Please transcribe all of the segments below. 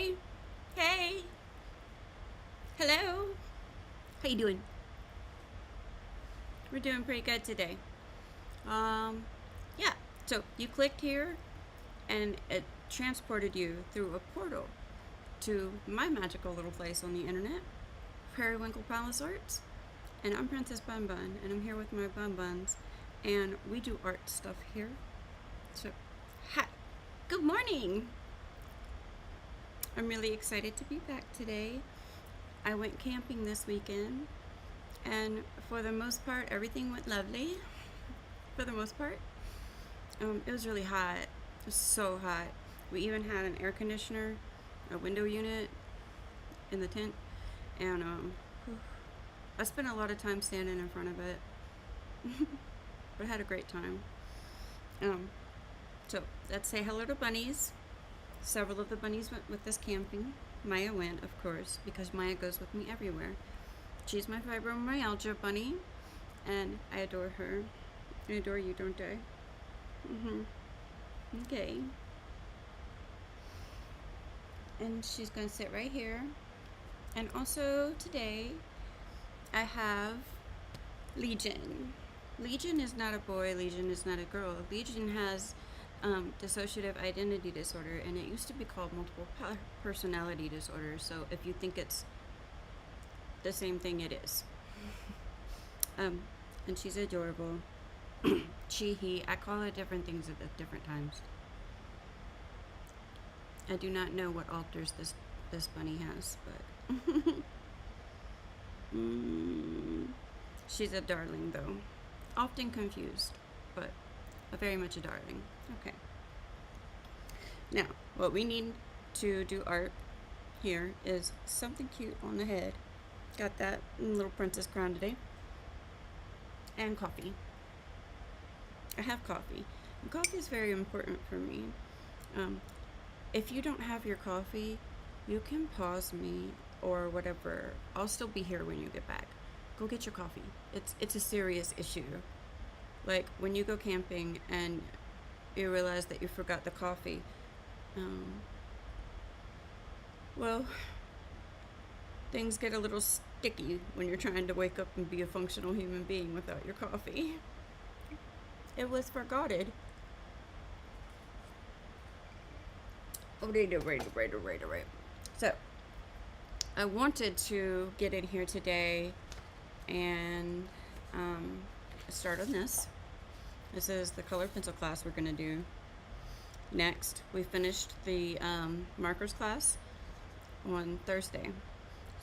Hey, hey, hello. How you doing? We're doing pretty good today. Um, yeah. So you clicked here, and it transported you through a portal to my magical little place on the internet, Periwinkle Palace Arts. And I'm Princess Bun Bun, and I'm here with my Bun Buns, and we do art stuff here. So, hi. Good morning. I'm really excited to be back today. I went camping this weekend, and for the most part, everything went lovely. For the most part, it was really hot. It was so hot. We even had an air conditioner, a window unit in the tent, and I spent a lot of time standing in front of it, but I had a great time. Um, so let's say hello to Bunniez. Several of the bunnies went with us camping. Maya went, of course, because Maya goes with me everywhere. She's my fibromyalgia bunny, and I adore her. I adore you, don't I? Okay. And she's gonna sit right here. And also today, I have Legion. Legion is not a boy. Legion is not a girl. Legion has dissociative identity disorder, and it used to be called multiple personality disorder. So if you think it's the same thing, it is. And she's adorable. She, he, I call it different things at different times. I do not know what alters this bunny has, but she's a darling though. Often confused, but very much a darling. Okay. Now, what we need to do art here is something cute on the head. Got that little princess crown today. And coffee. I have coffee. And coffee is very important for me. If you don't have your coffee, you can pause me or whatever. I'll still be here when you get back. Go get your coffee. It's a serious issue. Like when you go camping and you realize that you forgot the coffee. Well, things get a little sticky when you're trying to wake up and be a functional human being without your coffee. It was forgotten. Right. So, I wanted to get in here today and start on this. This is the color pencil class we're going to do next. We finished the markers class on Thursday.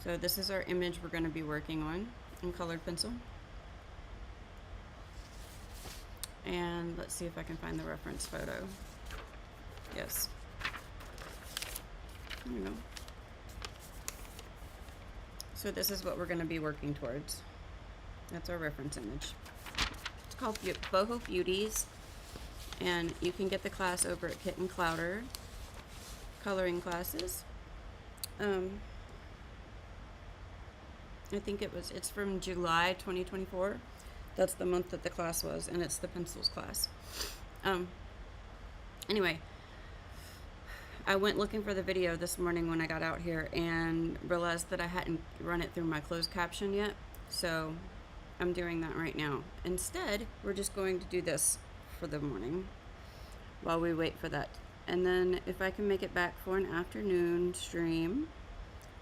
So this is our image we're going to be working on in colored pencil. And let's see if I can find the reference photo. Yes. There we go. So this is what we're going to be working towards. That's our reference image. It's called Boho Beauties, and you can get the class over at Kitten Clouder coloring classes. I think it's from July 2024. That's the month that the class was, and it's the pencils class. Anyway, I went looking for the video this morning when I got out here and realized that I hadn't run it through my closed caption yet, so I'm doing that right now. Instead, we're just going to do this for the morning while we wait for that. And then if I can make it back for an afternoon stream,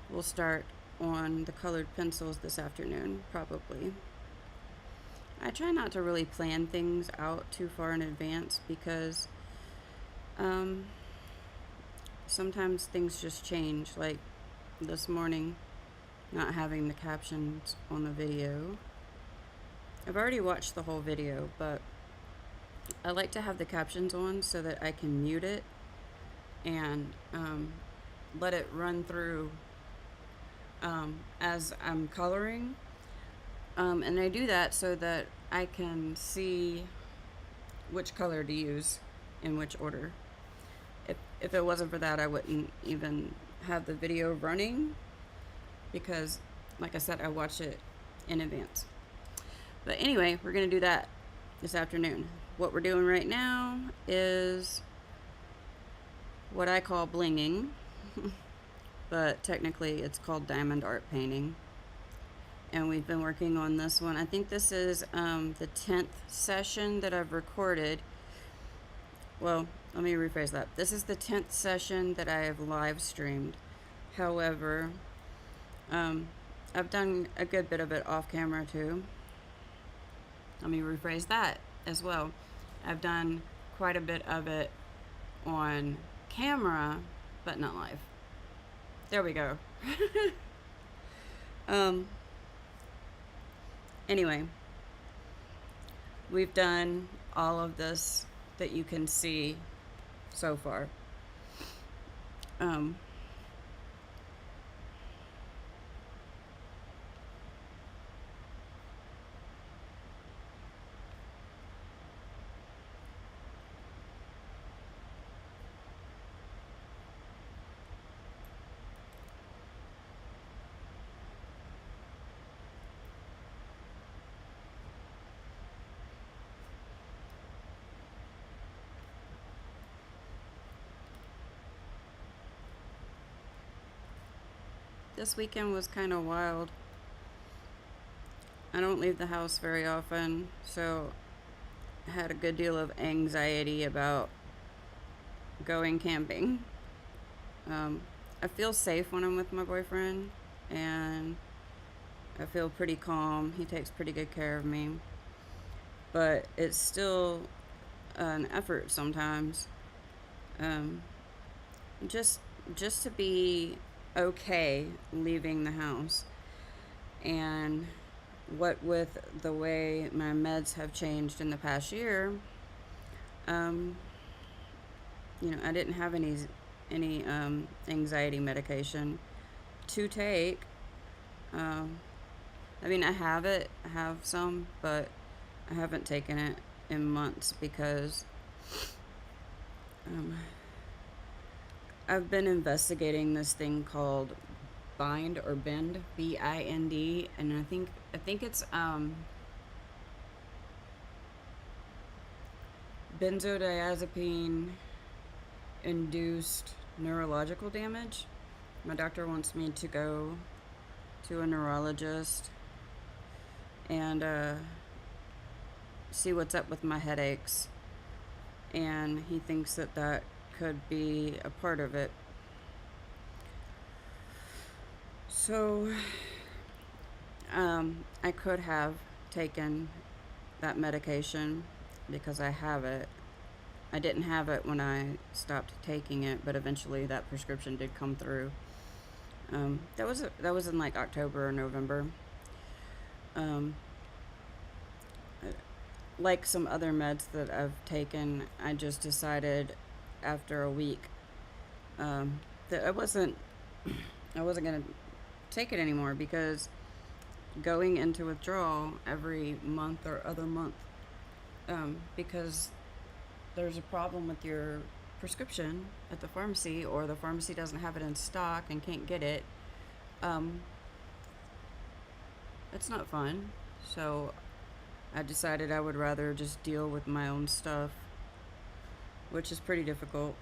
we'll start on the colored pencils this afternoon, probably. I try not to really plan things out too far in advance because sometimes things just change, like this morning, not having the captions on the video. I've already watched the whole video, but I like to have the captions on so that I can mute it and let it run through as I'm coloring. And I do that so that I can see which color to use in which order. If it wasn't for that, I wouldn't even have the video running because, like I said, I watch it in advance. But anyway, we're going to do that this afternoon. What we're doing right now is what I call blinging. but technically it's called diamond art painting. And we've been working on this one. I think this is the 10th session that I've recorded. Well, let me rephrase that. This is the 10th session that I have live streamed. However, I've done a good bit of it off camera too. Let me rephrase that as well. I've done quite a bit of it on camera, but not live. There we go. Anyway, we've done all of this that you can see so far. This weekend was kind of wild. I don't leave the house very often, so I had a good deal of anxiety about going camping. I feel safe when I'm with my boyfriend, and I feel pretty calm. He takes pretty good care of me, but it's still an effort sometimes. Um, just to be okay leaving the house. And what with the way my meds have changed in the past year, um, I didn't have any anxiety medication to take. I mean, I have some, but I haven't taken it in months because I've been investigating this thing called bind or bend, BIND, and I think it's benzodiazepine induced neurological damage. My doctor wants me to go to a neurologist and see what's up with my headaches, and he thinks that could be a part of it. So I could have taken that medication because I have it. I didn't have it when I stopped taking it, but eventually that prescription did come through. That was in like October or November. Like some other meds that I've taken, I just decided after a week that I wasn't gonna take it anymore, because going into withdrawal every month or other month, because there's a problem with your prescription at the pharmacy, or the pharmacy doesn't have it in stock and can't get it, it's not fun. So I decided I would rather just deal with my own stuff, which is pretty difficult,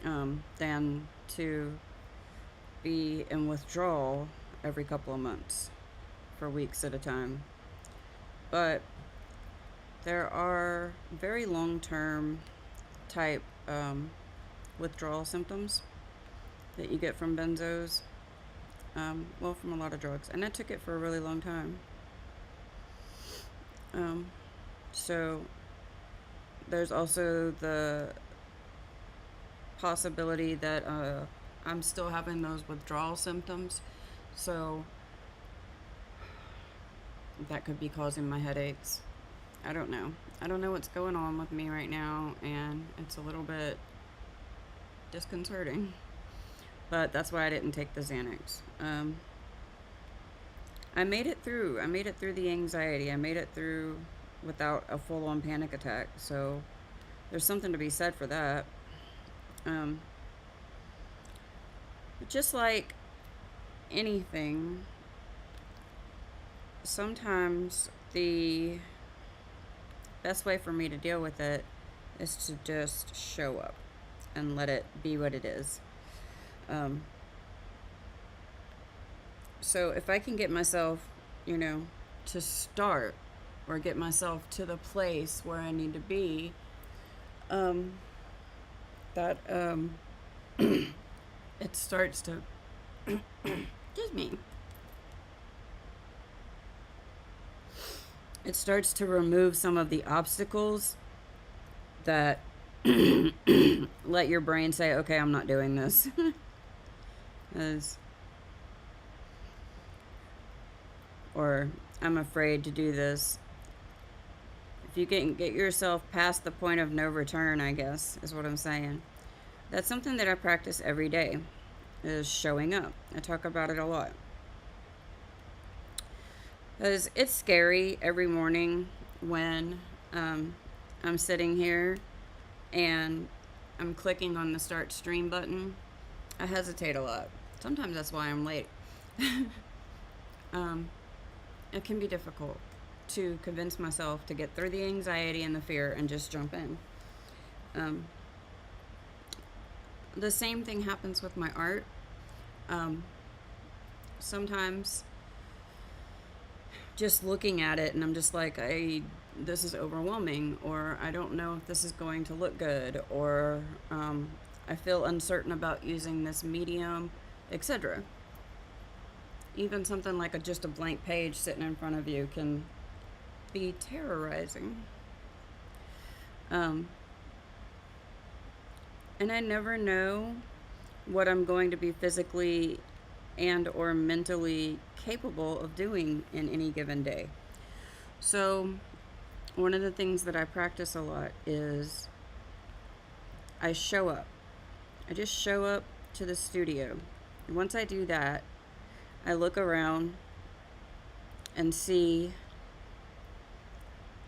than to be in withdrawal every couple of months for weeks at a time. But there are very long-term type withdrawal symptoms that you get from benzos, well, from a lot of drugs, and I took it for a really long time. So there's also the possibility that I'm still having those withdrawal symptoms, so that could be causing my headaches. I don't know what's going on with me right now, and it's a little bit disconcerting, but that's why I didn't take the Xanax. I made it through the anxiety. I made it through without a full-on panic attack, so there's something to be said for that. Just like anything, sometimes the best way for me to deal with it is to just show up and let it be what it is. So if I can get myself, you know, to start or get myself to the place where I need to be, um, that it starts to, excuse me, it starts to remove some of the obstacles that let your brain say, okay, I'm not doing this. As, or I'm afraid to do this. If you can get yourself past the point of no return, I guess, is what I'm saying. That's something that I practice every day, is showing up. I talk about it a lot. Because it's scary every morning when I'm sitting here and I'm clicking on the start stream button. I hesitate a lot. Sometimes that's why I'm late. um, it can be difficult to convince myself to get through the anxiety and the fear and just jump in. The same thing happens with my art. Sometimes just looking at it and I'm just like, this is overwhelming, or I don't know if this is going to look good, or I feel uncertain about using this medium, etc. Even something like just a blank page sitting in front of you can be terrorizing. And I never know what I'm going to be physically and or mentally capable of doing in any given day. So one of the things that I practice a lot is I show up. I just show up to the studio. And once I do that, I look around and see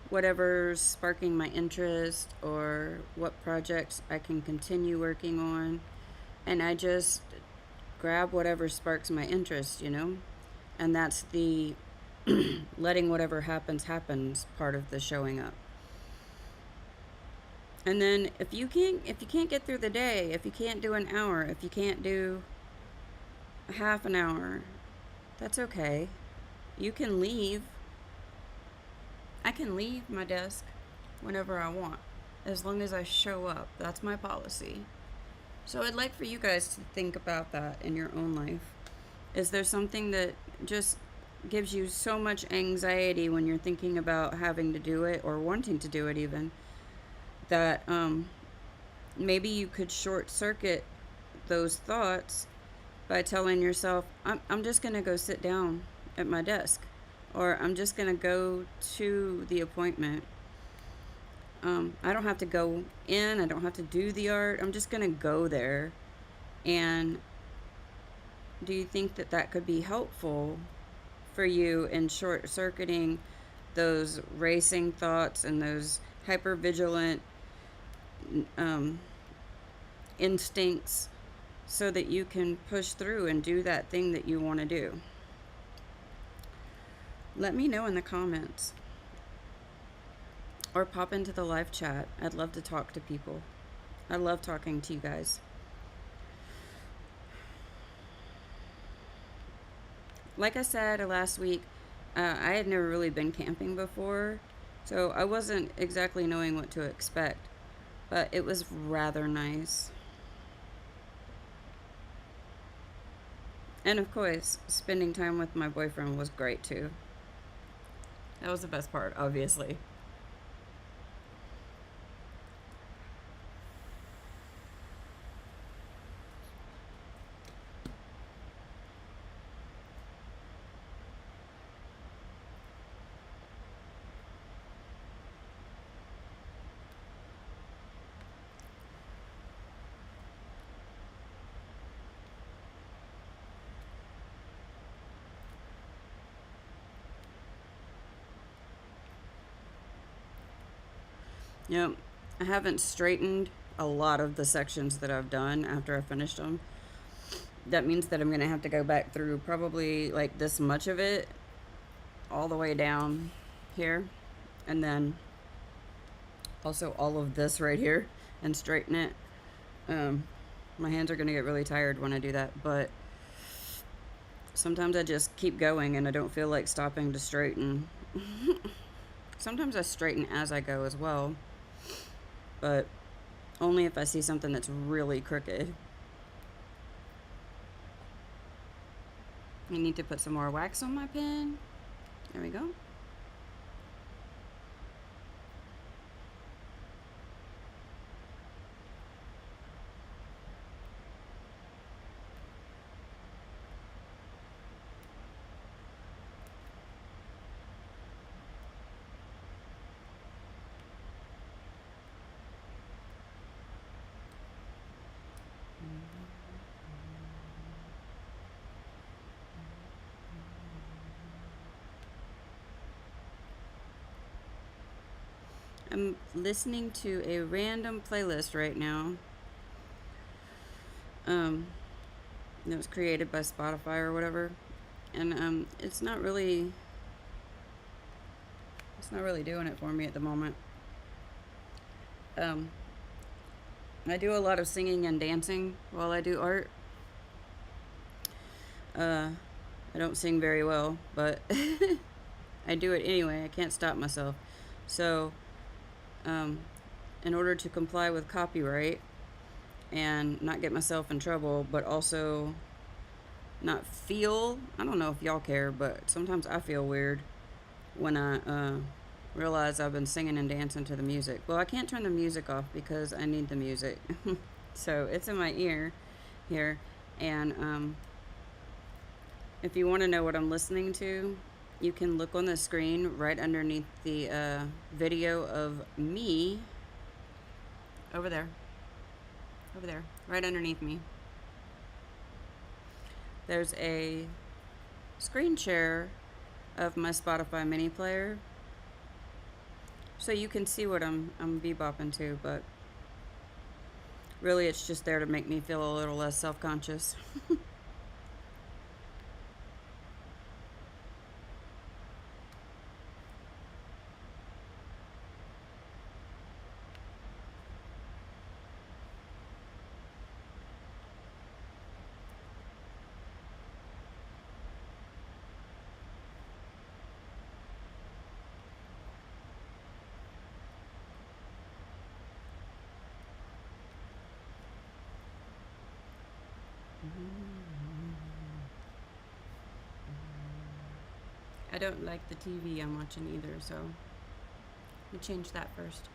whatever's sparking my interest or what projects I can continue working on. And I just grab whatever sparks my interest, you know? And that's the letting whatever happens part of the showing up. And then if you can't get through the day, if you can't do an hour, if you can't do a half an hour, that's okay. You can leave. I can leave my desk whenever I want, as long as I show up. That's my policy. So I'd like for you guys to think about that in your own life. Is there something that just gives you so much anxiety when you're thinking about having to do it or wanting to do it even, that maybe you could short circuit those thoughts by telling yourself, I'm just going to go sit down at my desk, or I'm just going to go to the appointment. I don't have to go in, I don't have to do the art, I'm just going to go there. And do you think that that could be helpful for you in short circuiting those racing thoughts and those hypervigilant instincts, so that you can push through and do that thing that you want to do? Let me know in the comments, or pop into the live chat. I'd love to talk to people. I love talking to you guys. Like I said last week, I had never really been camping before, so I wasn't exactly knowing what to expect, but it was rather nice. And of course, spending time with my boyfriend was great too. That was the best part, obviously. Yep, I haven't straightened a lot of the sections that I've done after I finished them. That means that I'm going to have to go back through probably like this much of it, all the way down here, and then also all of this right here, and straighten it. My hands are going to get really tired when I do that, but Sometimes I just keep going and I don't feel like stopping to straighten. Sometimes I straighten as I go as well, but only if I see something that's really crooked. I need to put some more wax on my pen. There we go. I'm listening to a random playlist right now. That was created by Spotify or whatever, and it's not really doing it for me at the moment. Um, I do a lot of singing and dancing while I do art. Uh, I don't sing very well, but I do it anyway. I can't stop myself. So, um, in order to comply with copyright and not get myself in trouble, but also not feel, I don't know if y'all care, but sometimes I feel weird when I realize I've been singing and dancing to the music. Well, I can't turn the music off because I need the music. So it's in my ear here. And if you want to know what I'm listening to, you can look on the screen right underneath the video of me. Over there. Over there. Right underneath me. There's a screen share of my Spotify mini player. So you can see what I'm bebopping to, but really it's just there to make me feel a little less self-conscious. I don't like the TV I'm watching either, so let me change that first.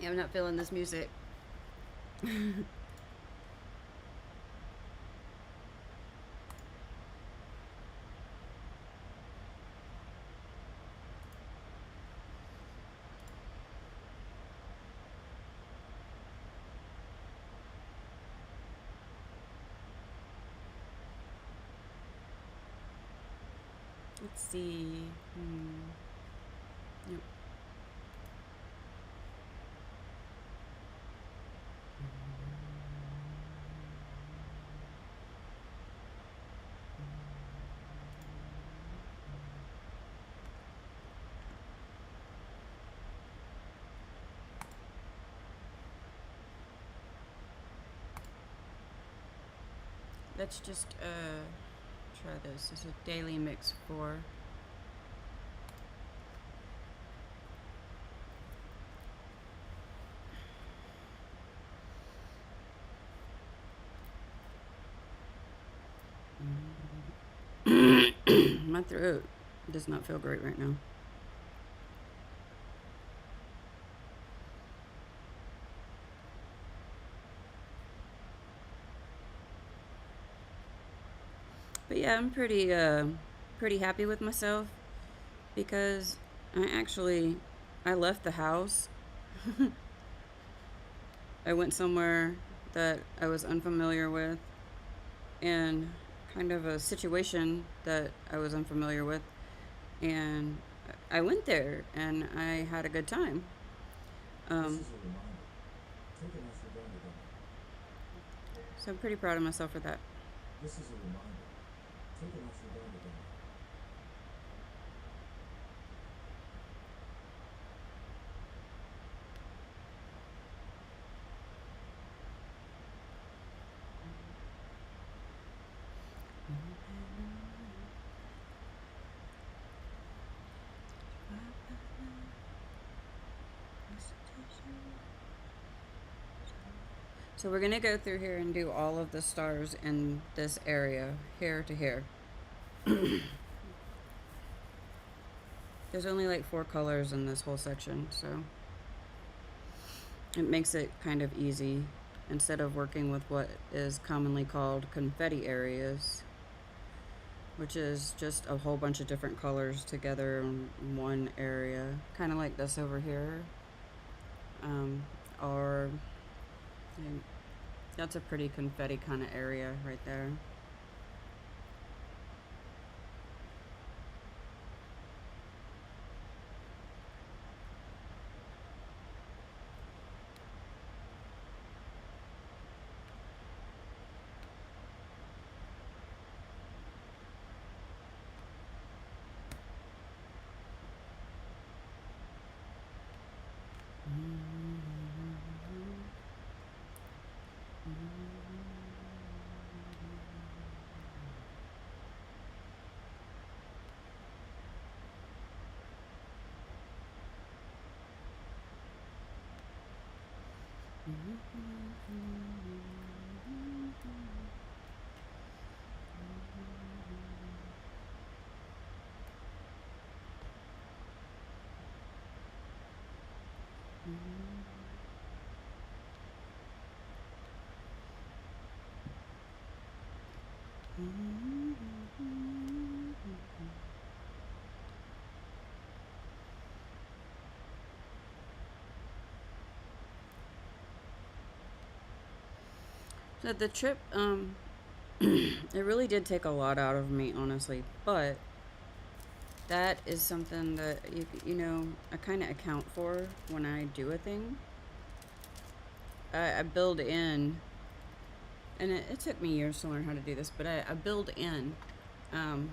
Yeah, I'm not feeling this music. Let's see. Nope. Let's just try this. This is a daily mix 4. My throat does not feel great right now. But yeah, I'm pretty happy with myself because I left the house. I went somewhere that I was unfamiliar with and kind of a situation that I was unfamiliar with, and I went there and I had a good time. So I'm pretty proud of myself for that. So we're gonna go through here and do all of the stars in this area, here to here. There's only like 4 colors in this whole section, so it makes it kind of easy instead of working with what is commonly called confetti areas, which is just a whole bunch of different colors together in one area, kind of like this over here. Or that's a pretty confetti kind of area right there. So the trip, it really did take a lot out of me, honestly. But that is something that I kind of account for when I do a thing. I build in, and it took me years to learn how to do this, but I build in um,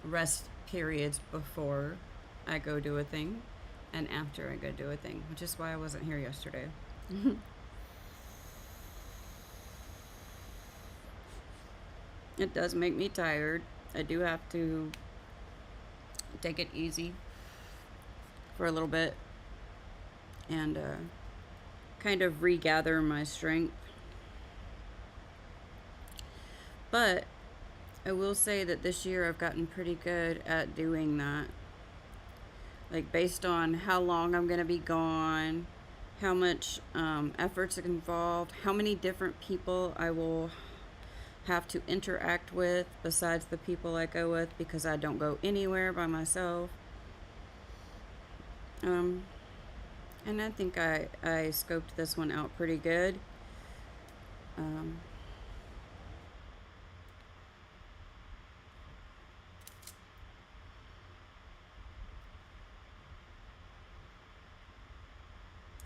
rest periods before I go do a thing and after I go do a thing, which is why I wasn't here yesterday. It does make me tired. I do have to take it easy for a little bit and kind of regather my strength. But I will say that this year I've gotten pretty good at doing that. Like, based on how long I'm going to be gone, how much effort's involved, how many different people I will have to interact with besides the people I go with, because I don't go anywhere by myself. And I think I scoped this one out pretty good.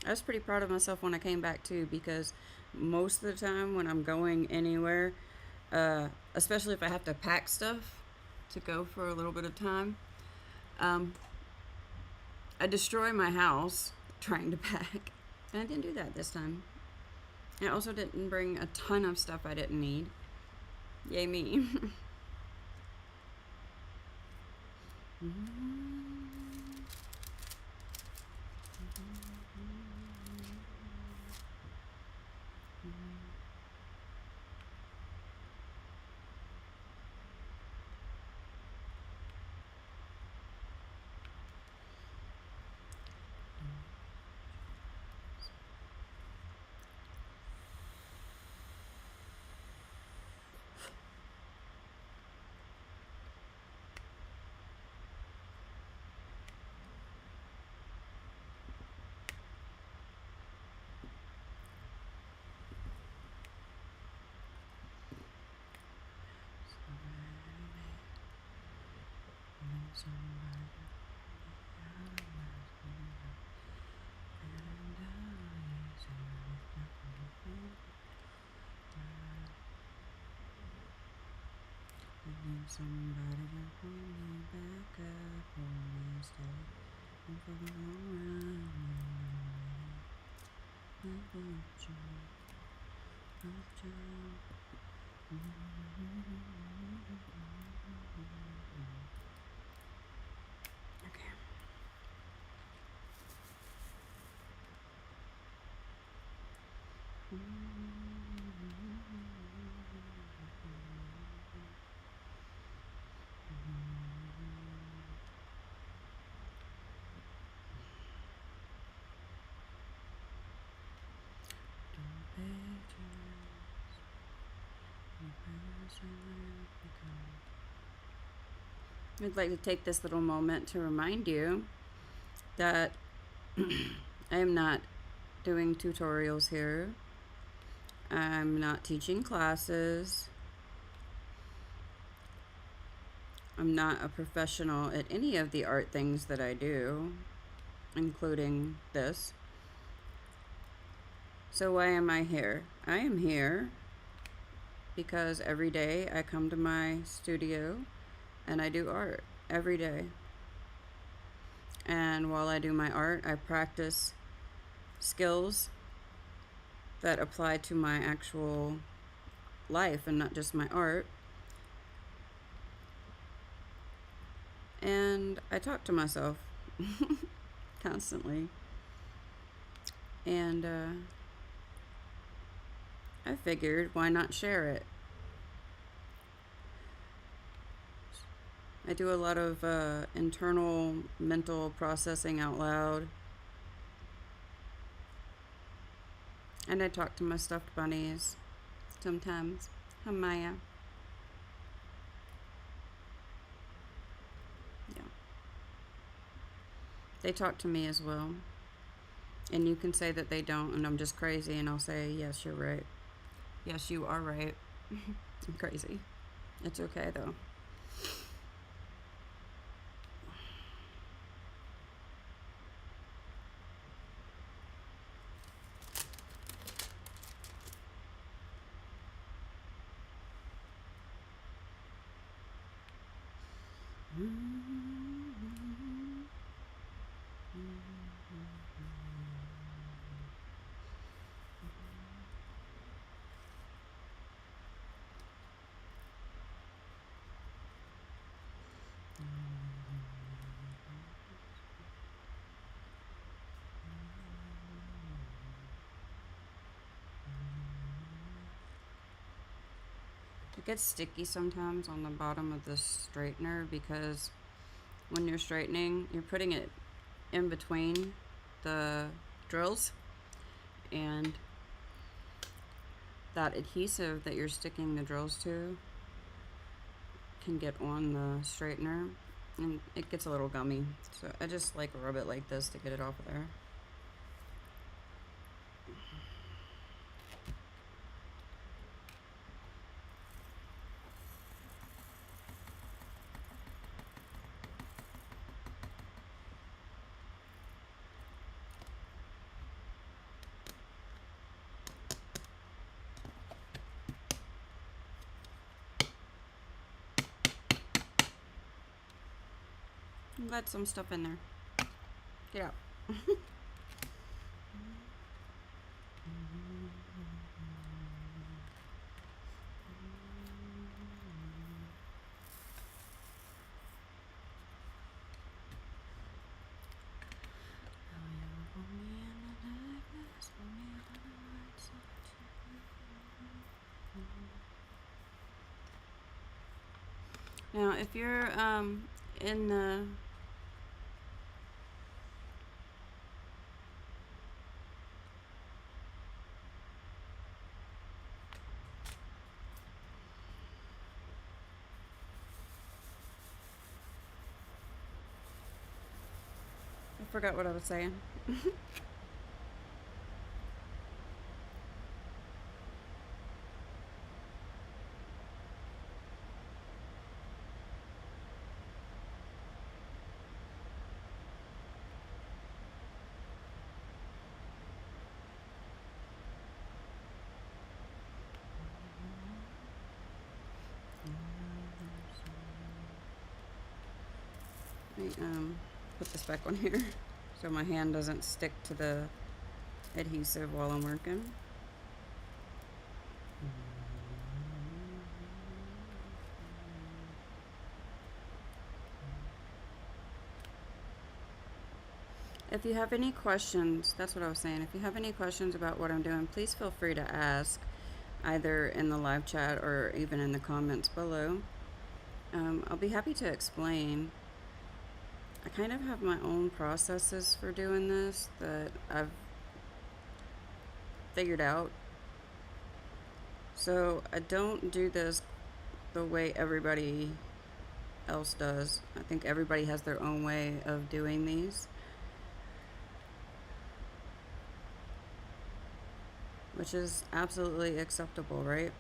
I was pretty proud of myself when I came back too, because most of the time when I'm going anywhere, especially if I have to pack stuff to go for a little bit of time, I destroy my house trying to pack. And I didn't do that this time. I also didn't bring a ton of stuff I didn't need. Yay me. Somebody to pull me back up when we stay for the long run. Okay. I'd like to take this little moment to remind you that I am not doing tutorials here. I'm not teaching classes. I'm not a professional at any of the art things that I do, including this. So why am I here? I am here because every day I come to my studio and I do art every day. And while I do my art, I practice skills that apply to my actual life and not just my art. And I talk to myself constantly. And I figured, why not share it? I do a lot of internal mental processing out loud. And I talk to my stuffed bunnies sometimes. Hi, Maya. Yeah. They talk to me as well. And you can say that they don't, and I'm just crazy, and I'll say, yes, you're right. Yes, you are right. I'm crazy. It's okay, though. It gets sticky sometimes on the bottom of the straightener because when you're straightening, you're putting it in between the drills, and that adhesive that you're sticking the drills to can get on the straightener and it gets a little gummy. So I just like rub it like this to get it off of there. Got some stuff in there. Get out. Now, if you're in the I forgot what I was saying. Let me put this back on here so my hand doesn't stick to the adhesive while I'm working. If you have any questions, that's what I was saying. If you have any questions about what I'm doing, please feel free to ask either in the live chat or even in the comments below. I'll be happy to explain. I kind of have my own processes for doing this that I've figured out. So I don't do this the way everybody else does. I think everybody has their own way of doing these, which is absolutely acceptable, right?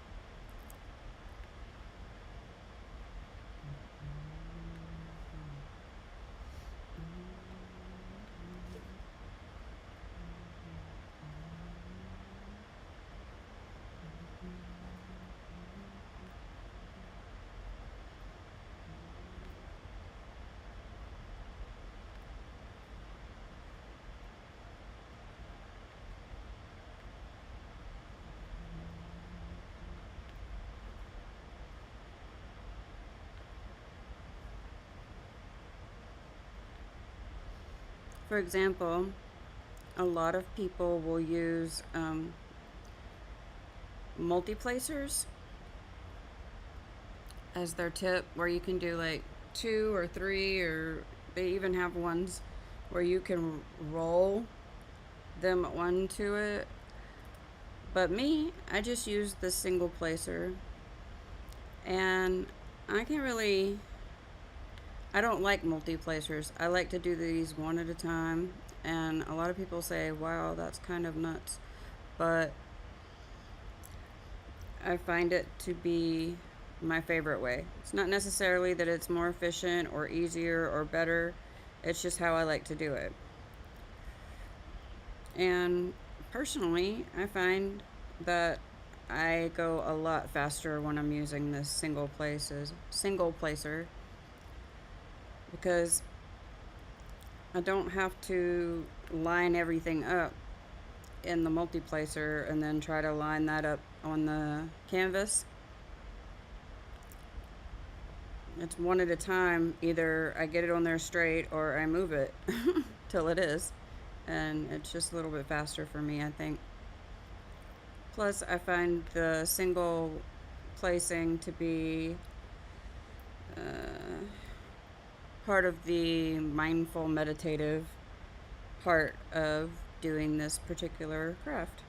For example, a lot of people will use multi-placers as their tip, where you can do like 2 or 3, or they even have ones where you can roll them onto it. But me, I just use the single placer, and I don't like multi-placers. I like to do these one at a time, and a lot of people say, wow, that's kind of nuts, but I find it to be my favorite way. It's not necessarily that it's more efficient or easier or better, it's just how I like to do it. And personally, I find that I go a lot faster when I'm using this single placer, because I don't have to line everything up in the multi-placer and then try to line that up on the canvas. It's one at a time. Either I get it on there straight or I move it till it is, and it's just a little bit faster for me, I think. Plus, I find the single placing to be part of the mindful meditative part of doing this particular craft.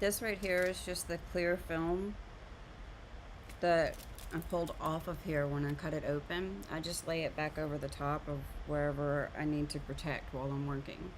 This right here is just the clear film that I pulled off of here when I cut it open. I just lay it back over the top of wherever I need to protect while I'm working.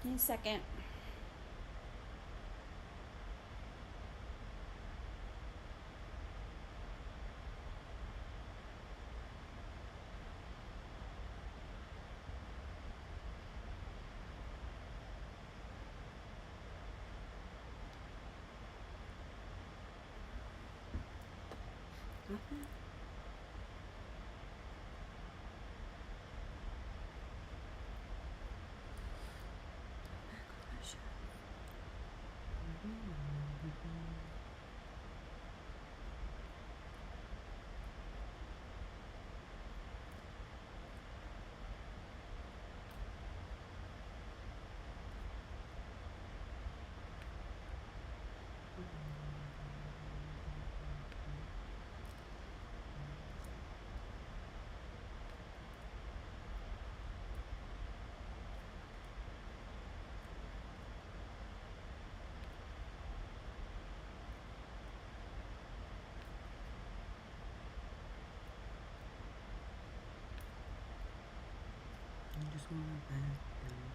Give me a second. just want to back down.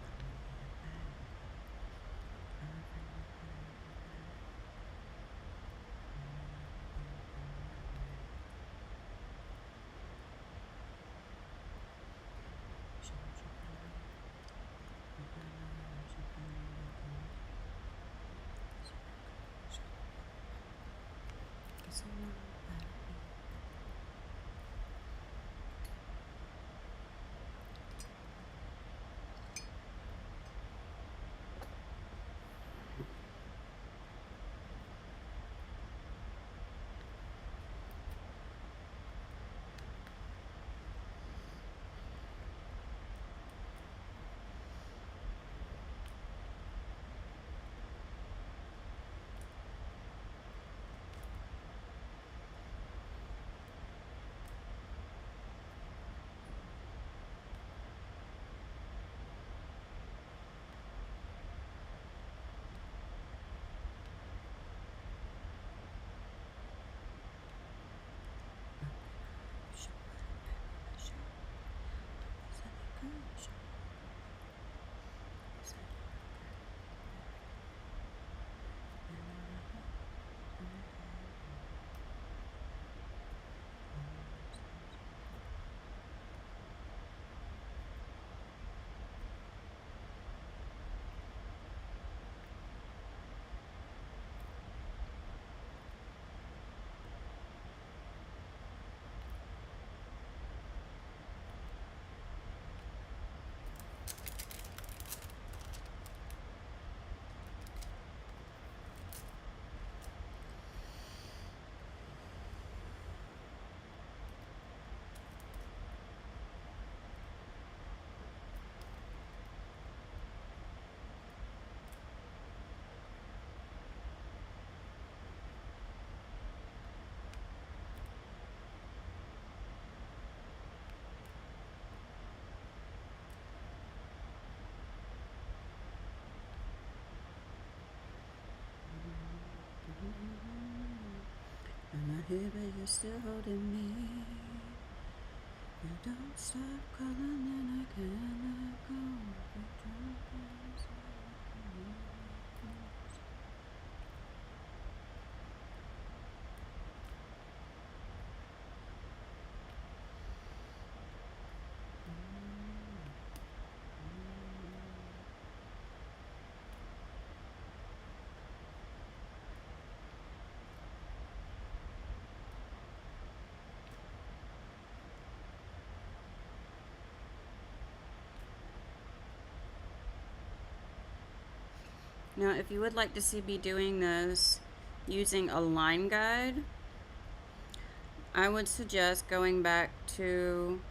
I'm not here, but you're still holding me. You don't stop calling, and I can't let go. Now, if you would like to see me doing this using a line guide, I would suggest going back to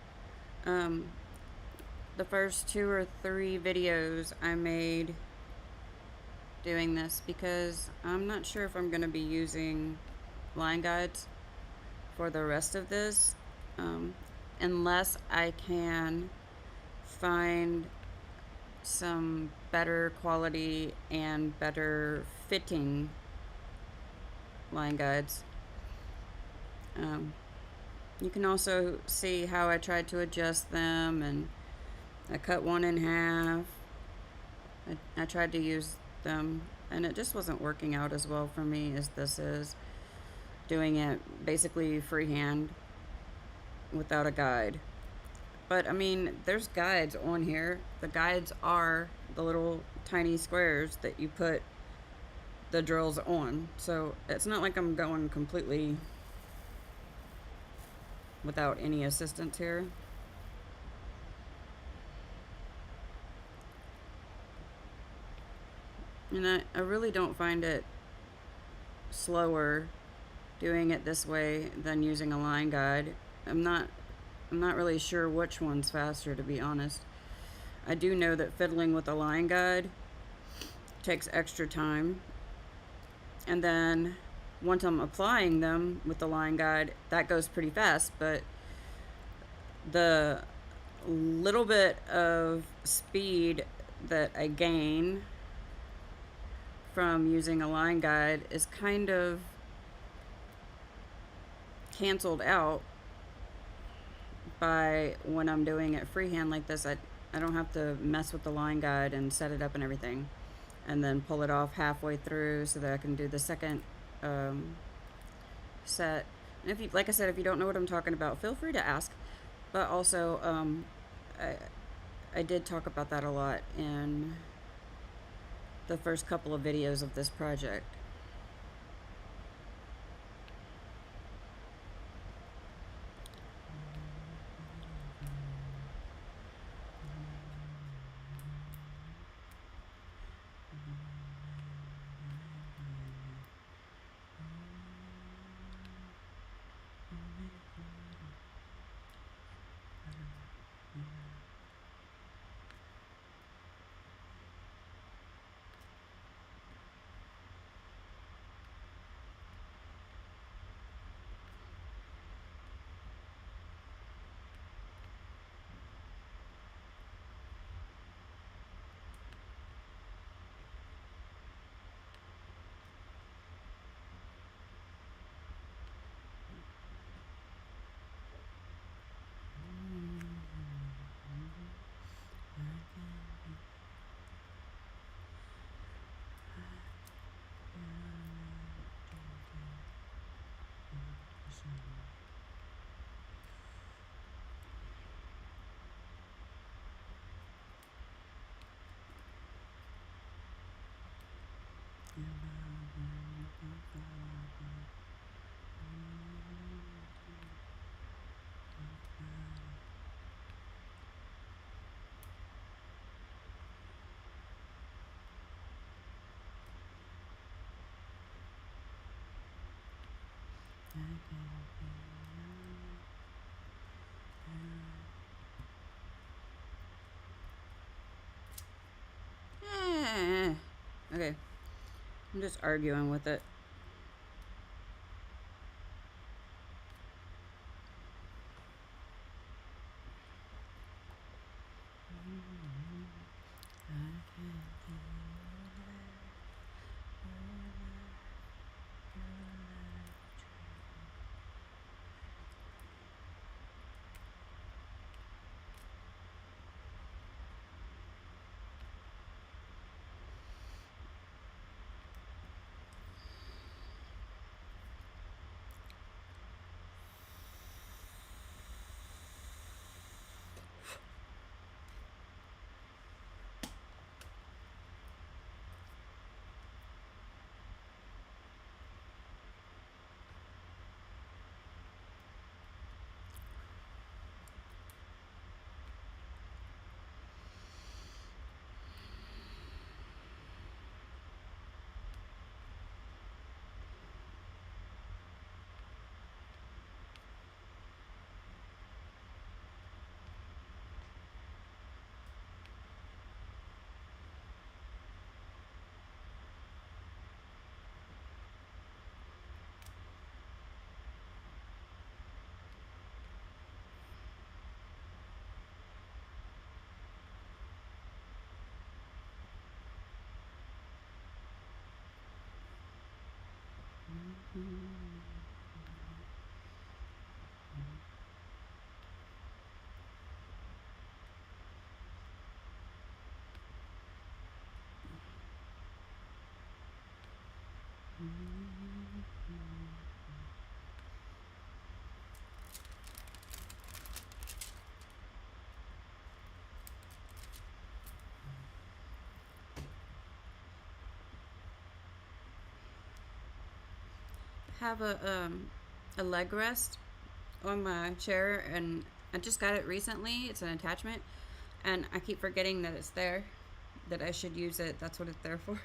the first 2 or 3 videos I made doing this, because I'm not sure if I'm going to be using line guides for the rest of this, unless I can find some better quality and better fitting line guides. You can also see how I tried to adjust them, and I cut one in half. I tried to use them, and it just wasn't working out as well for me as this is, doing it basically freehand without a guide. But I mean, there's guides on here. The guides are the little tiny squares that you put the drills on, so it's not like I'm going completely without any assistance here. And I really don't find it slower doing it this way than using a line guide. I'm not really sure which one's faster, to be honest. I do know that fiddling with a line guide takes extra time, and then once I'm applying them with the line guide, that goes pretty fast, but the little bit of speed that I gain from using a line guide is kind of canceled out by when I'm doing it freehand like this. I don't have to mess with the line guide and set it up and everything, and then pull it off halfway through so that I can do the second set. And if you, like I said, if you don't know what I'm talking about, feel free to ask. But also, I did talk about that a lot in the first couple of videos of this project. Okay, I'm just arguing with it. Have a leg rest on my chair, and I just got it recently. It's an attachment, and I keep forgetting that it's there, that I should use it. That's what it's there for.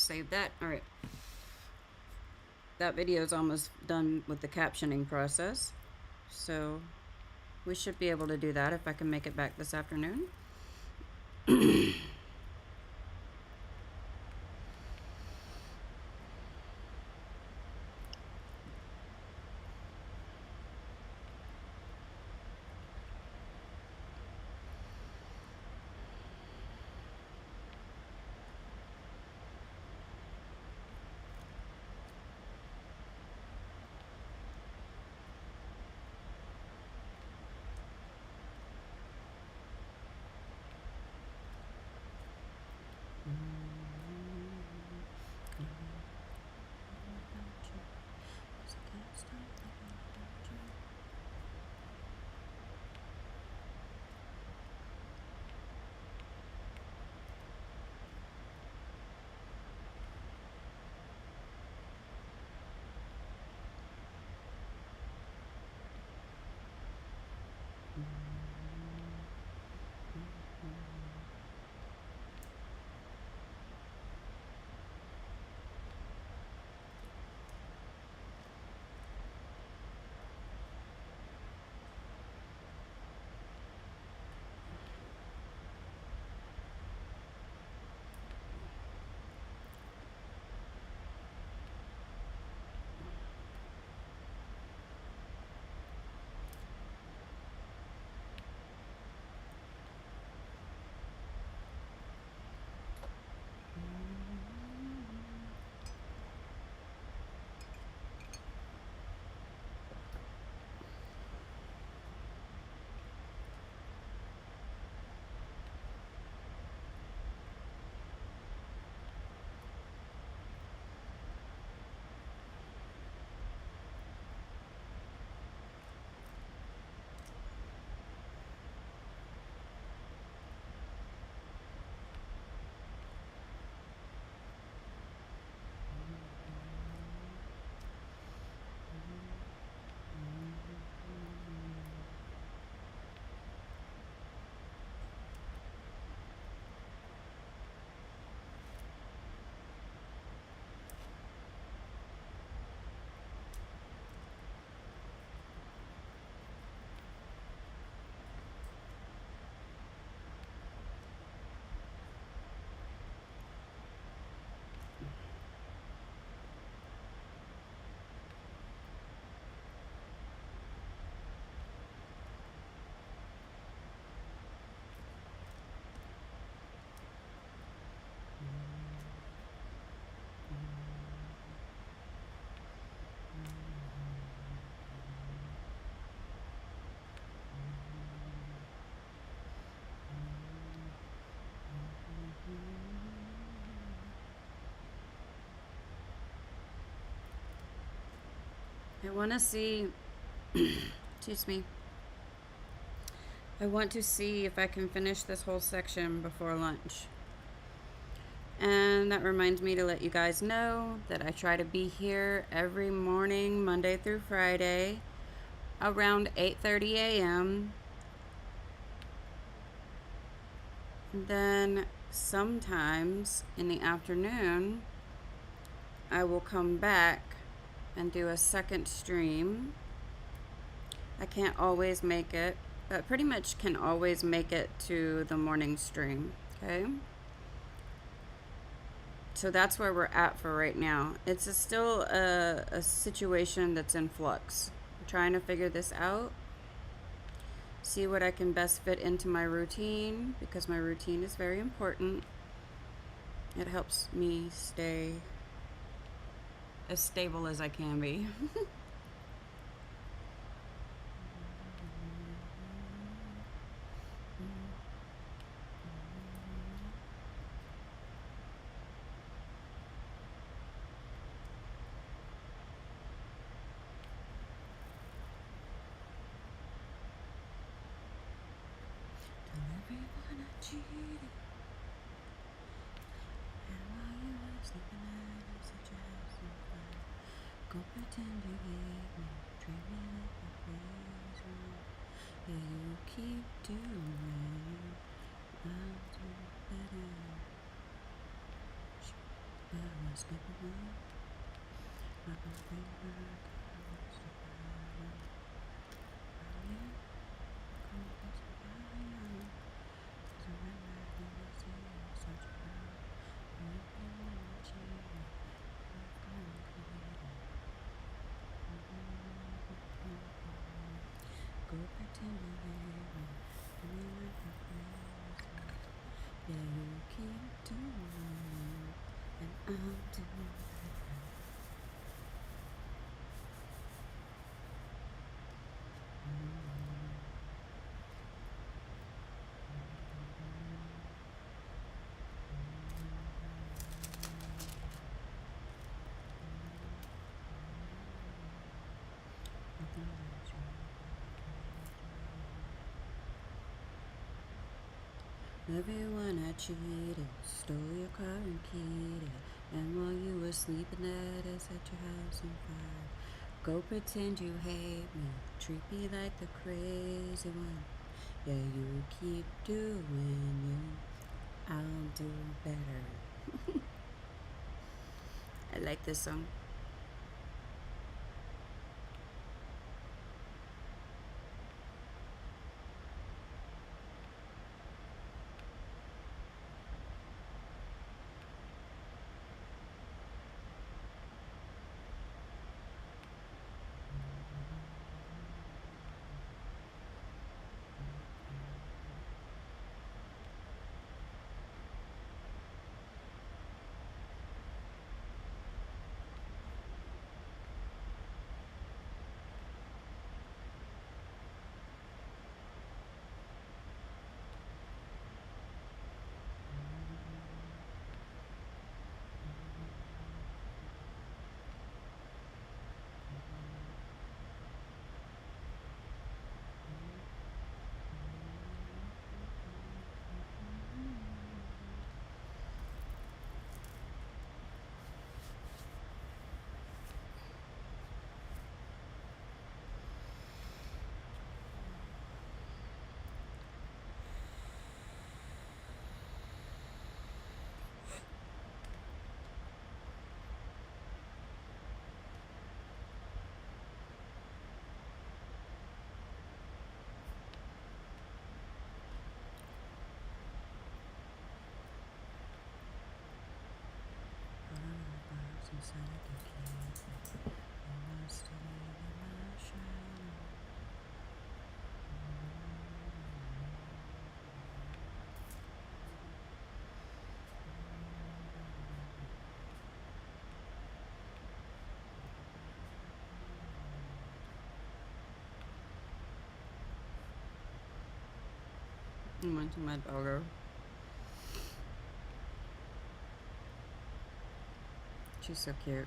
save that. All right. That video is almost done with the captioning process. So we should be able to do that if I can make it back this afternoon. I want to see, excuse me, I want to see if I can finish this whole section before lunch. And that reminds me to let you guys know that I try to be here every morning, Monday through Friday, around 8:30 a.m. Then sometimes in the afternoon, I will come back and do a second stream. I can't always make it, but pretty much can always make it to the morning stream, okay? So that's where we're at for right now. It's still a situation that's in flux. I'm trying to figure this out, see what I can best fit into my routine, because my routine is very important. It helps me stay as stable as I can be. Go pretend you hate me, treat me like a crazy. Yeah, you keep doing, I'll do better. There was never one. I can think back. Go pretend you hate me. Give me like a crazy. Yeah, you keep doing it, and I'm doing it. Everyone I cheated, stole your car and keyed it. And while you were sleeping, that I set your house on fire. Go pretend you hate me, treat me like the crazy one. Yeah, you keep doing you, I'll do better. I like this song. Inside the key, and I still in my shadow. I went to my doggo. She's so cute.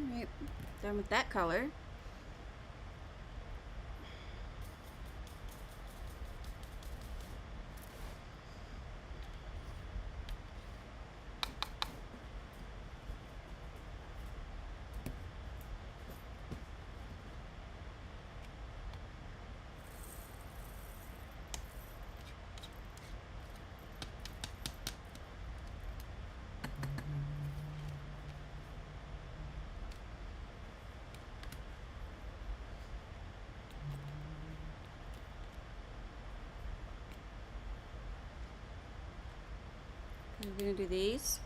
Alright, done with that color. I'm gonna do these.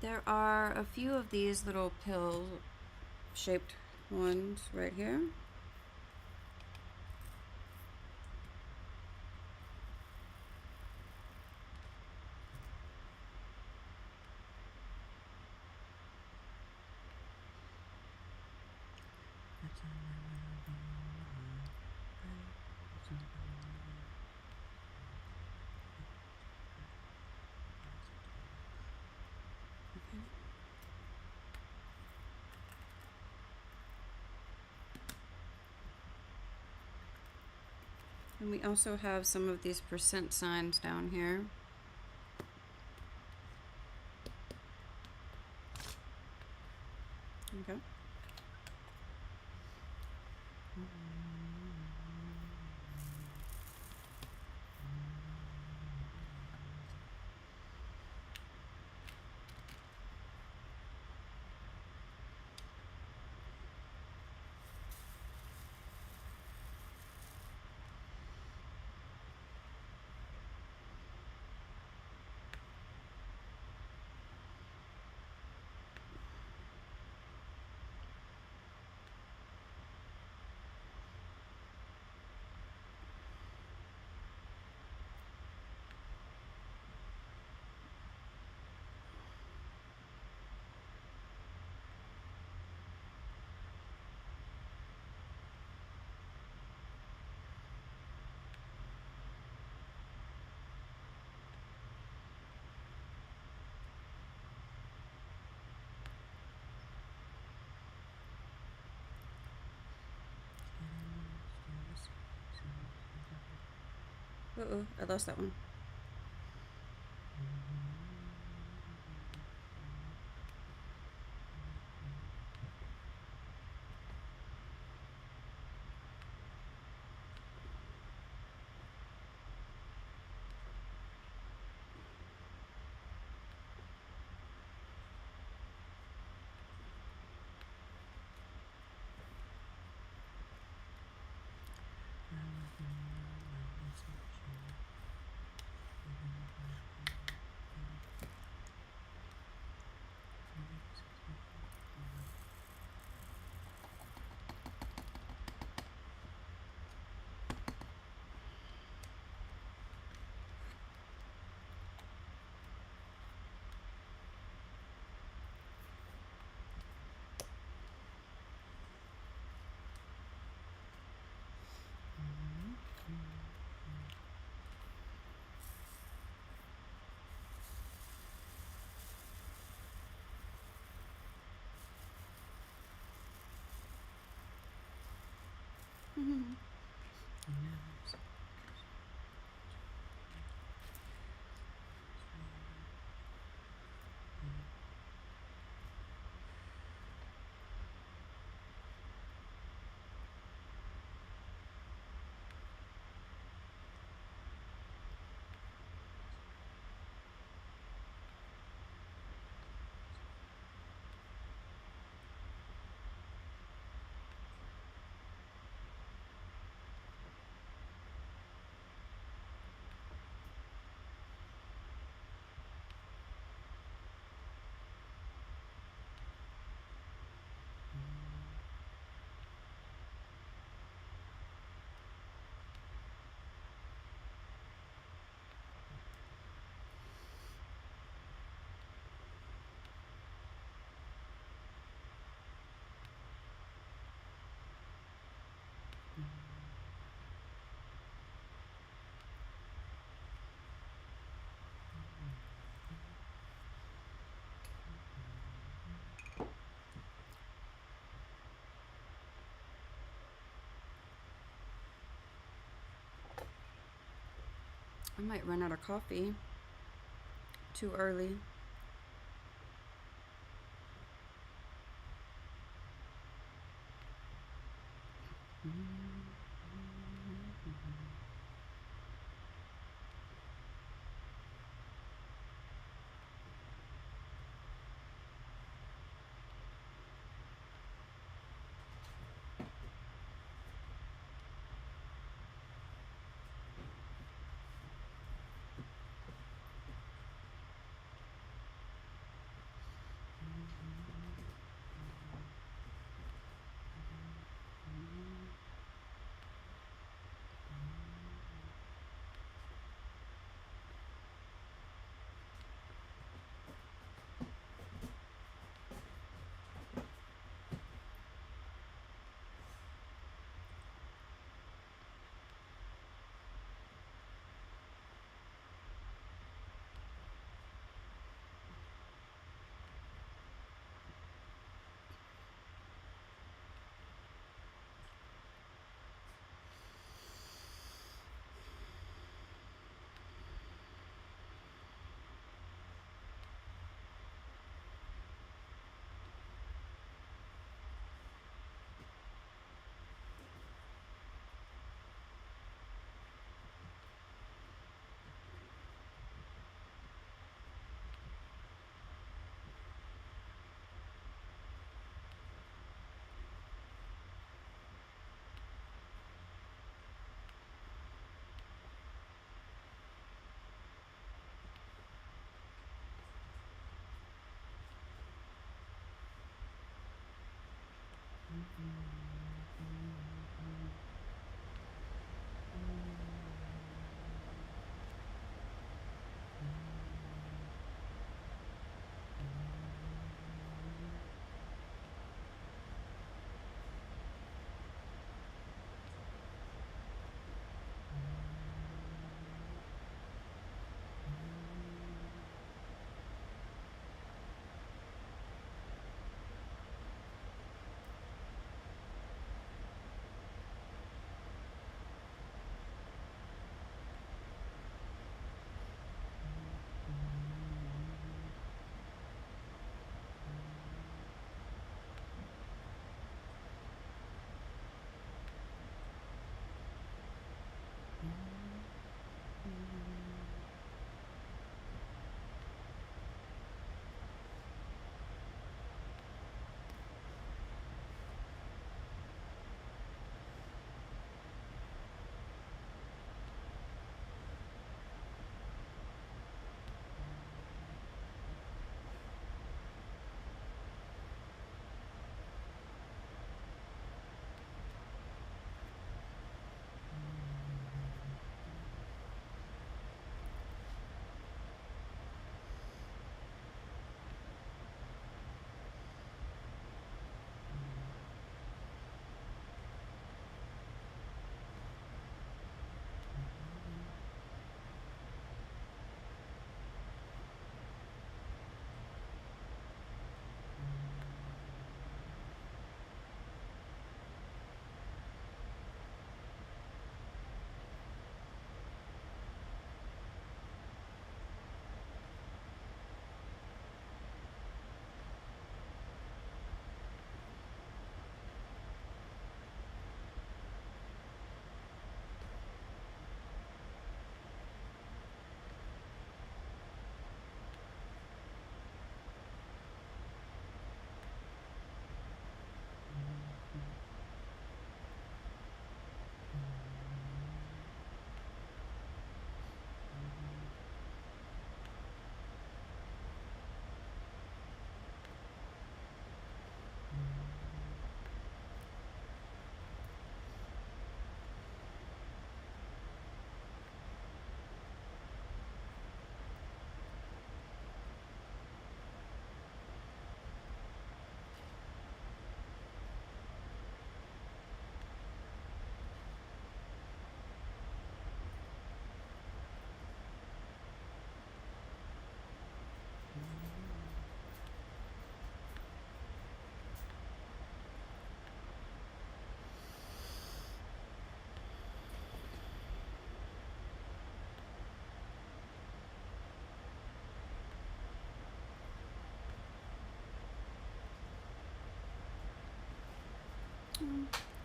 There are a few of these little pill shaped ones right here. And we also have some of these percent signs down here. Okay. Uh-oh, I lost that one. Mm-hmm. I might run out of coffee too early.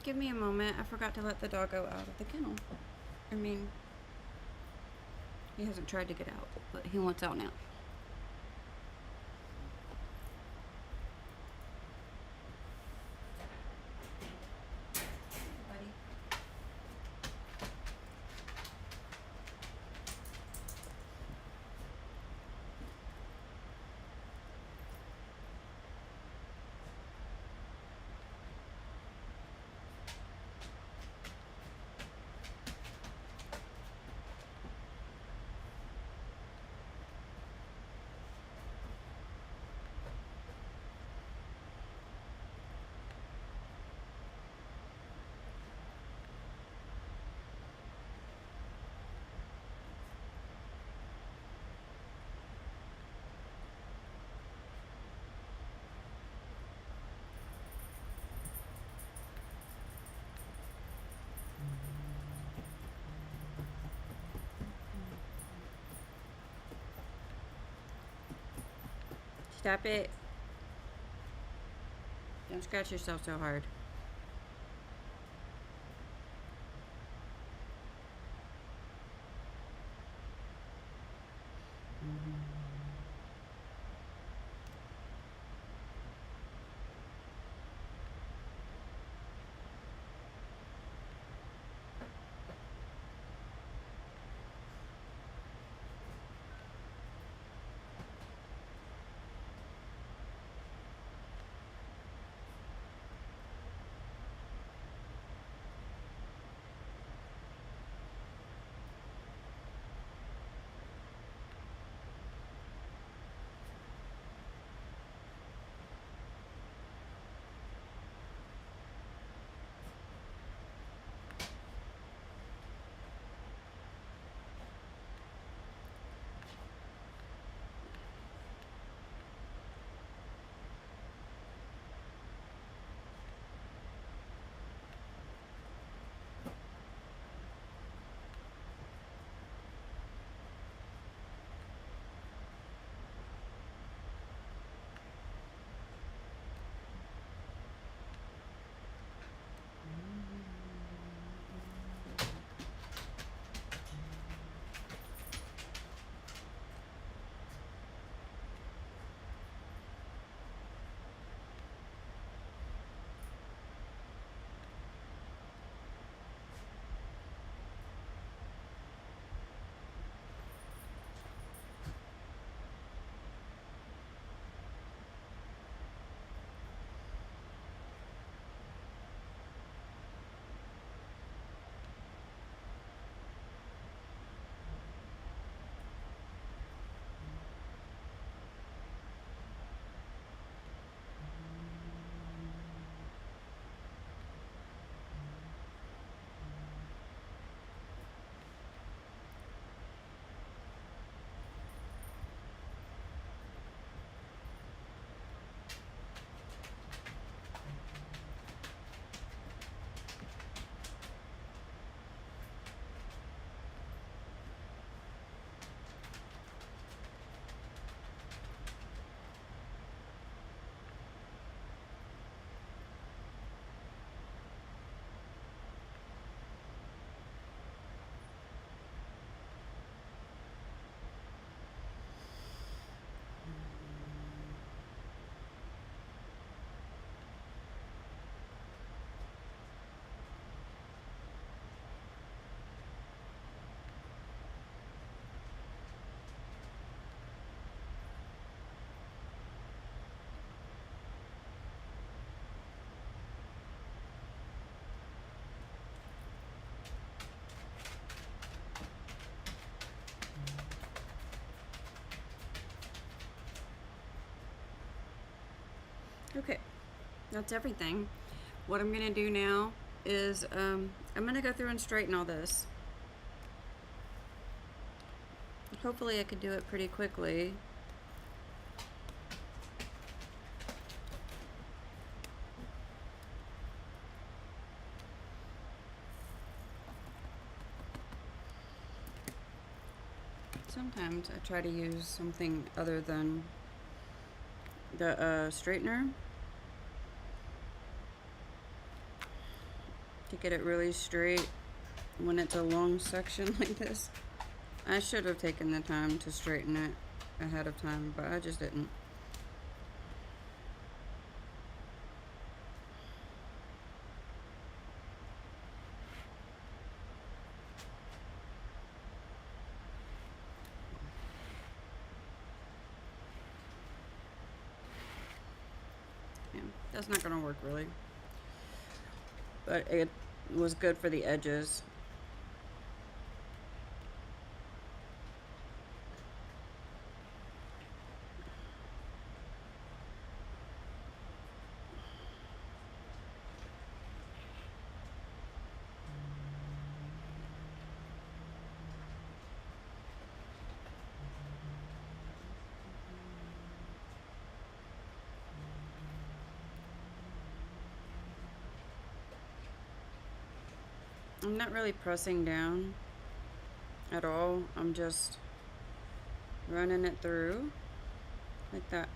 Give me a moment. I forgot to let the doggo out of the kennel. I mean, he hasn't tried to get out, but he wants out now. Stop it. Don't scratch yourself so hard. Okay, that's everything. What I'm gonna do now is I'm gonna go through and straighten all this. Hopefully I could do it pretty quickly. Sometimes I try to use something other than the straightener to get it really straight when it's a long section like this. I should have taken the time to straighten it ahead of time, but I just didn't. Yeah, that's not gonna work really. But it was good for the edges. I'm not really pressing down at all. I'm just running it through like that.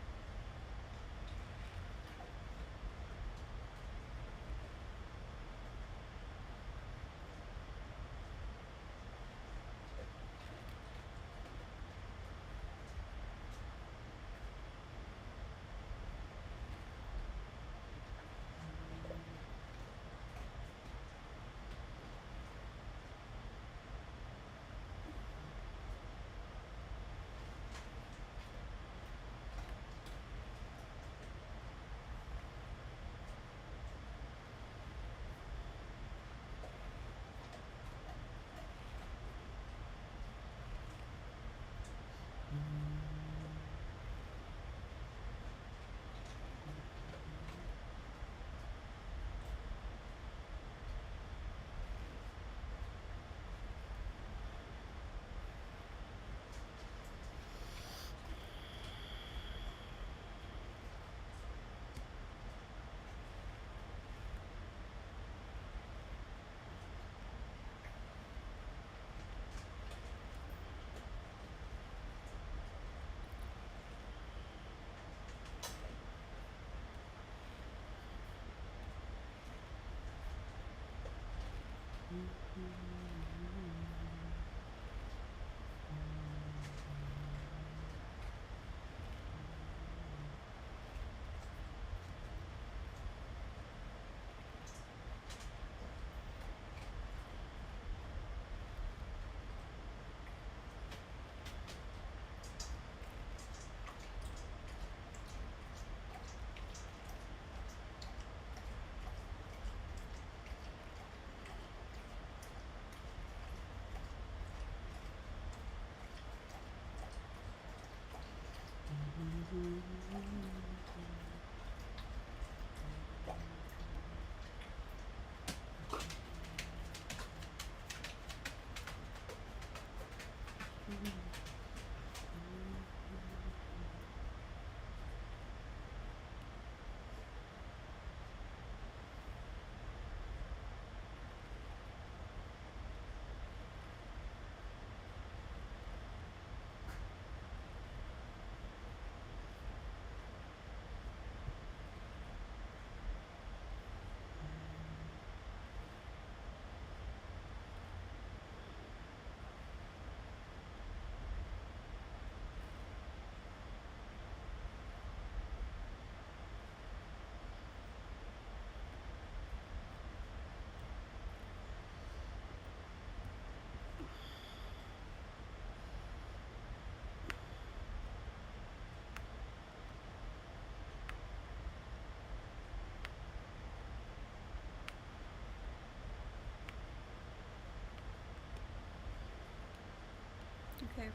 Okay.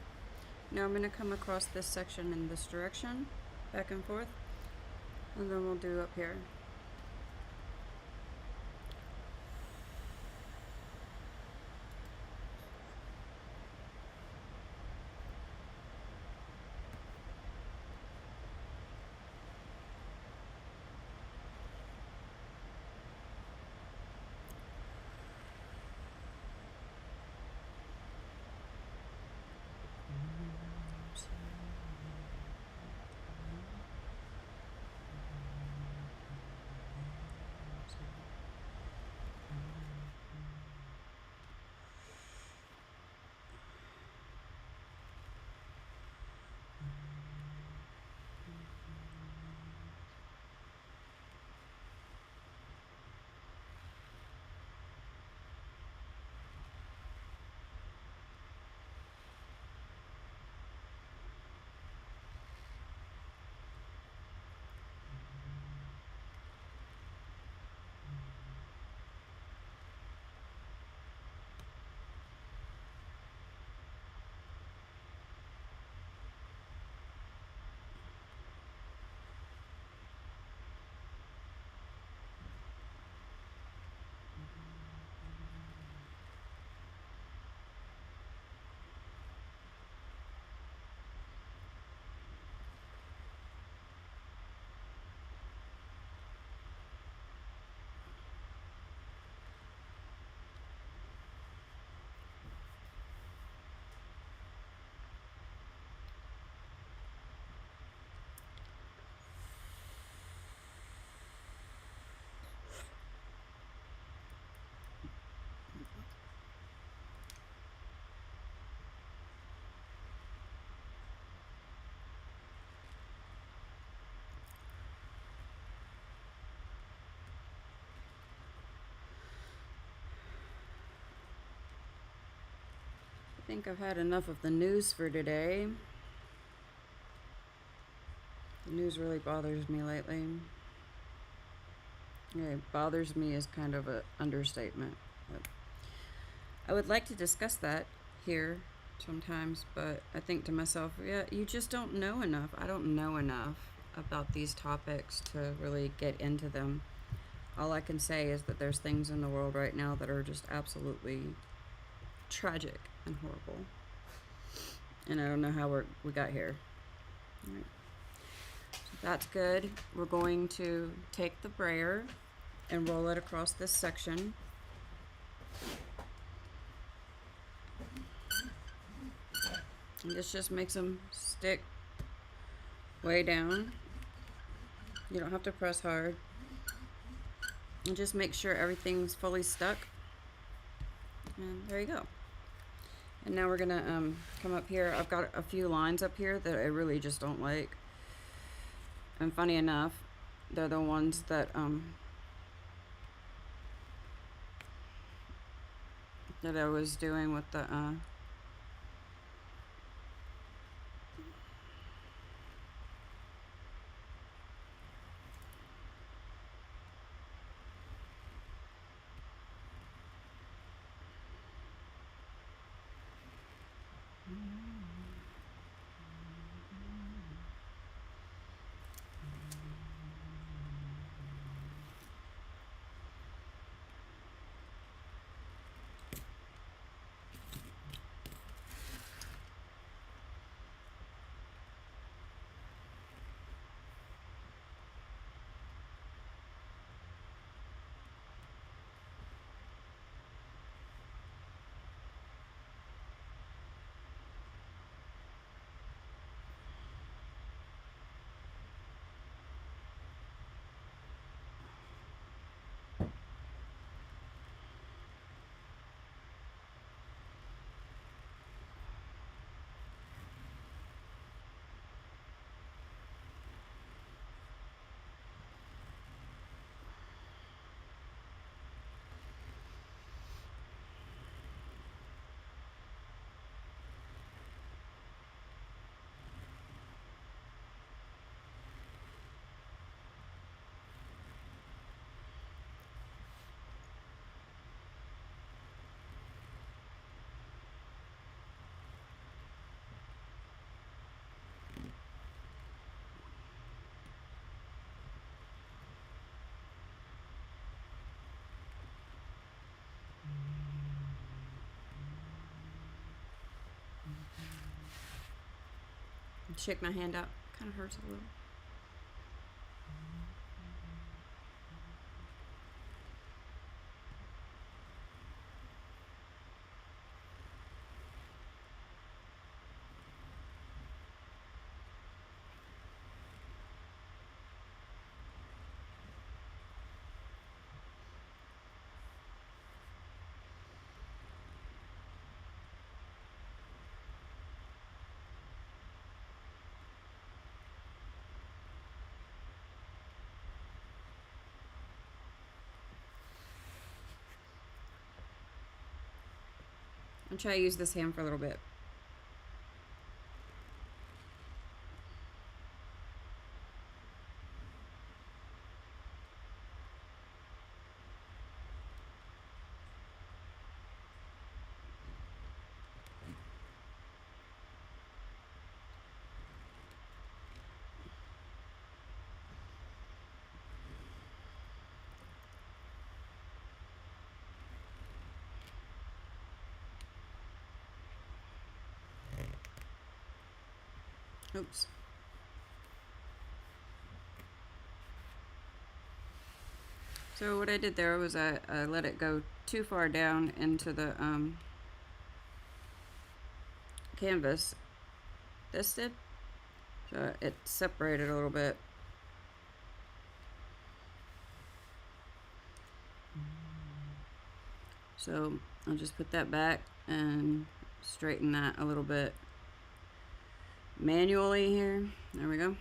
Now I'm going to come across this section in this direction, back and forth. And then we'll do up here. I think I've had enough of the news for today. The news really bothers me lately. Yeah, it bothers me is kind of an understatement. But I would like to discuss that here sometimes, but I think to myself, yeah, you just don't know enough. I don't know enough about these topics to really get into them. All I can say is that there's things in the world right now that are just absolutely tragic and horrible. And I don't know how we got here. All right. So that's good. We're going to take the brayer and roll it across this section. And this just makes them stick way down. You don't have to press hard. And just make sure everything's fully stuck. And there you go. And now we're gonna come up here. I've got a few lines up here that I really just don't like. And funny enough, they're the ones that that I was doing with the Shake my hand out. Kind of hurts a little. I'll try to use this hand for a little bit. Oops. So what I did there was I let it go too far down into the canvas, this did, so it separated a little bit. So I'll just put that back and straighten that a little bit manually here. There we go.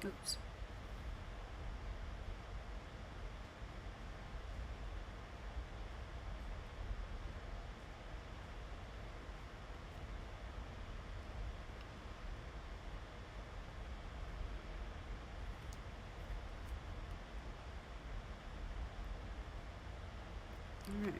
Oops. All right.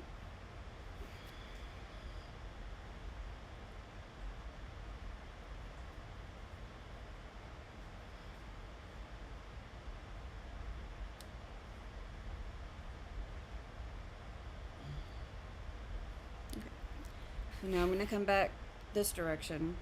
So now I'm going to come back this direction.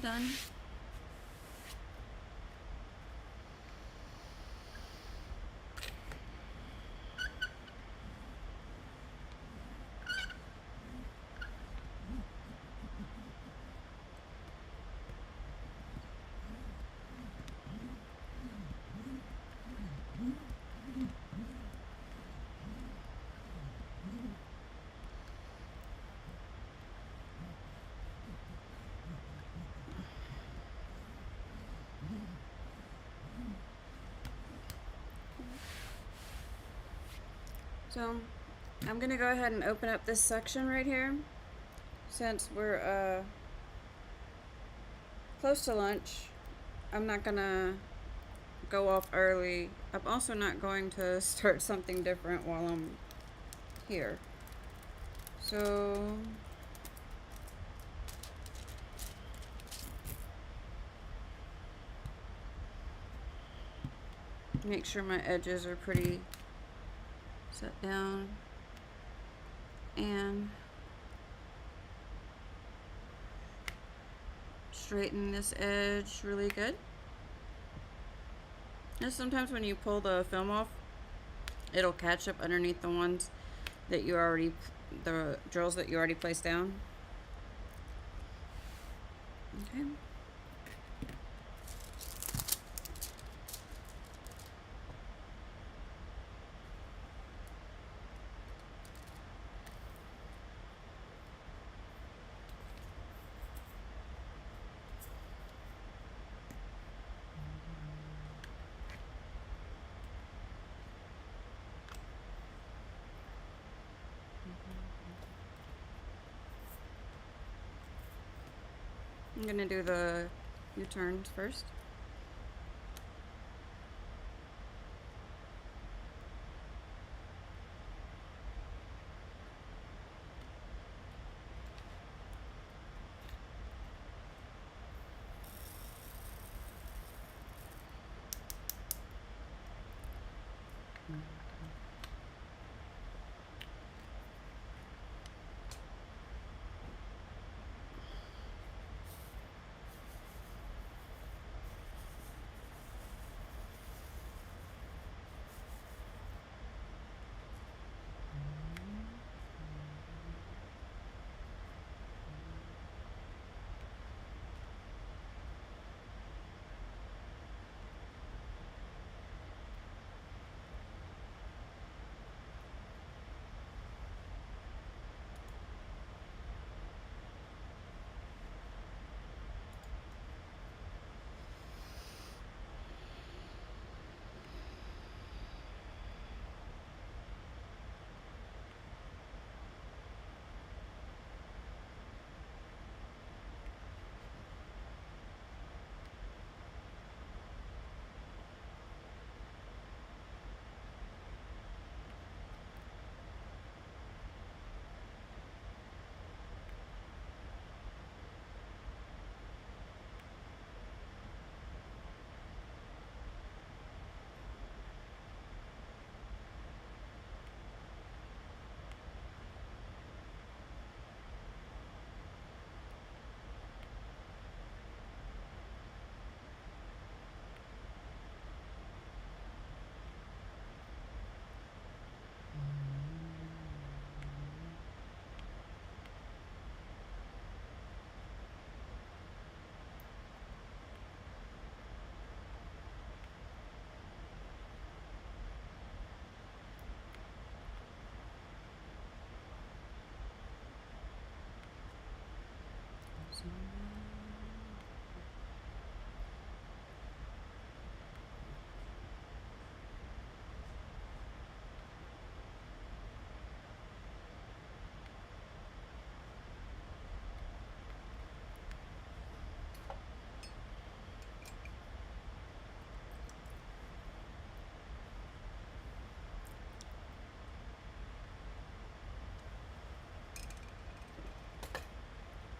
done. So I'm gonna go ahead and open up this section right here, since we're close to lunch. I'm not gonna go off early. I'm also not going to start something different while I'm here. So make sure my edges are pretty set down, and straighten this edge really good. And sometimes when you pull the film off, it'll catch up underneath the ones that you already, the drills that you already placed down. Okay. I'm gonna do the U-turns first.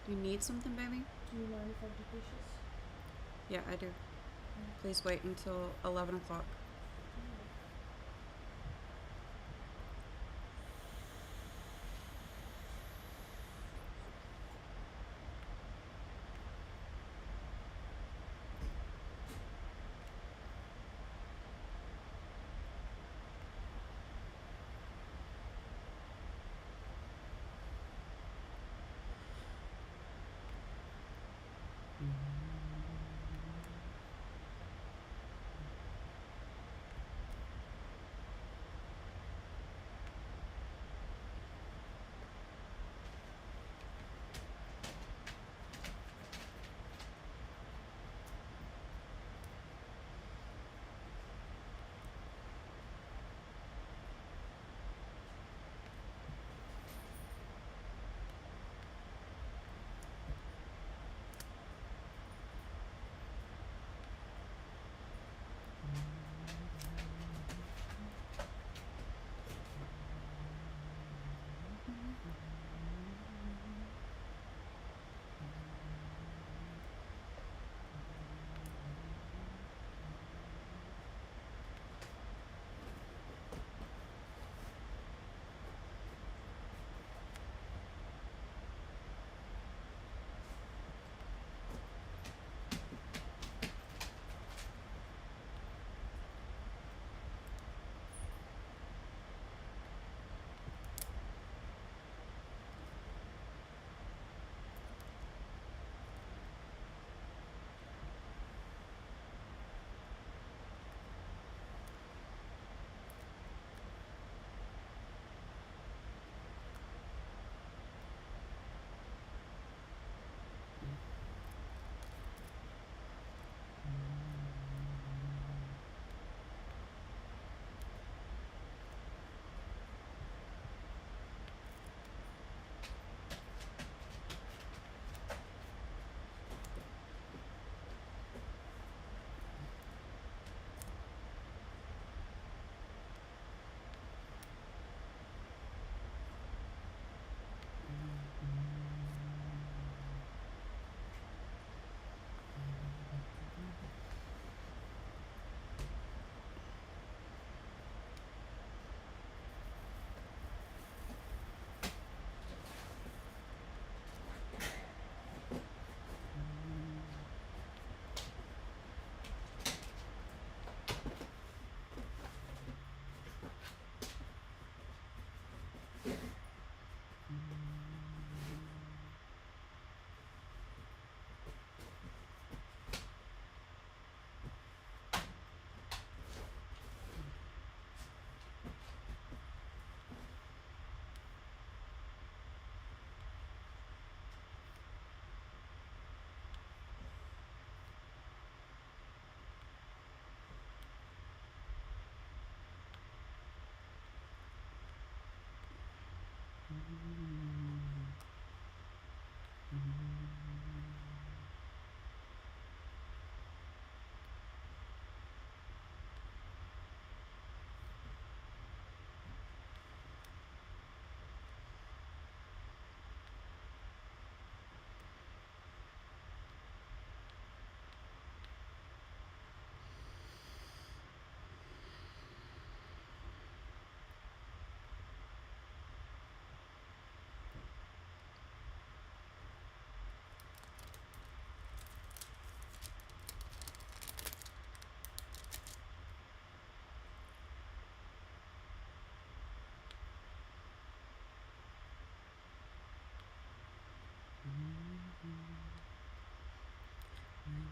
You need something, baby? Do you mind if I do dishes? Yeah, I do. Please wait until 11 o'clock.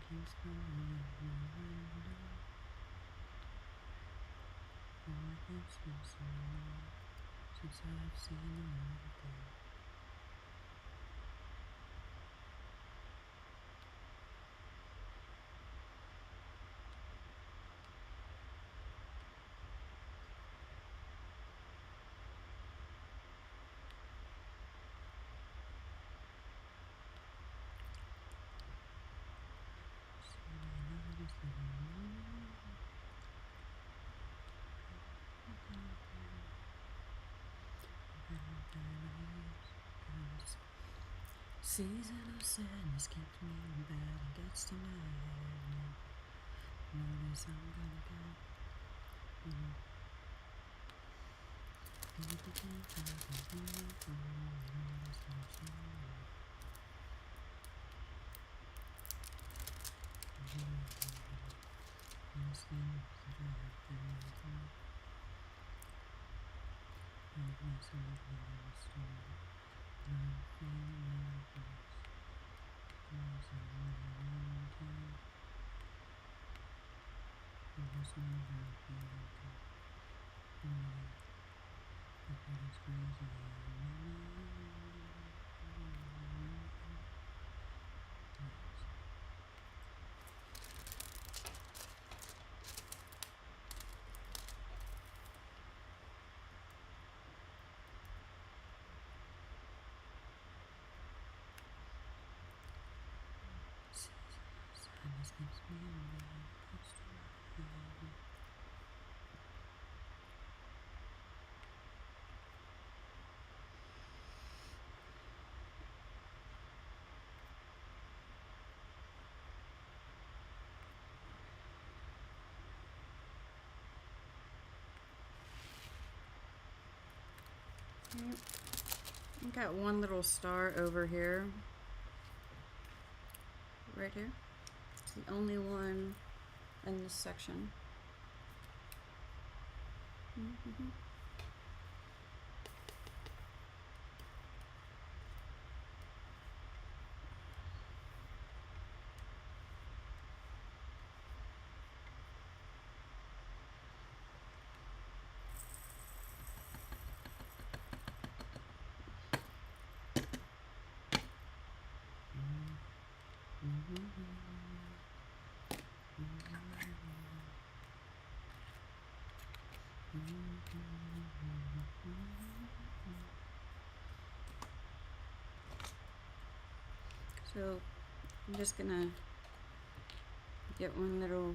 keeps going round. Oh, it's been so long since I've seen everything. Season of sadness keeps me bad and gets to my head. Notice I'm gonna go. People think I can do it for notice I'm sorry. These things that I have been through make me so little story. And I'm feeling my voice. Cause I really want to. There's no happy good. But it's crazy. Sadness keeps me away. Close to my head. Yep. I got one little star over here. Right here. It's the only one in this section. Mm-hmm. So I'm just gonna get one little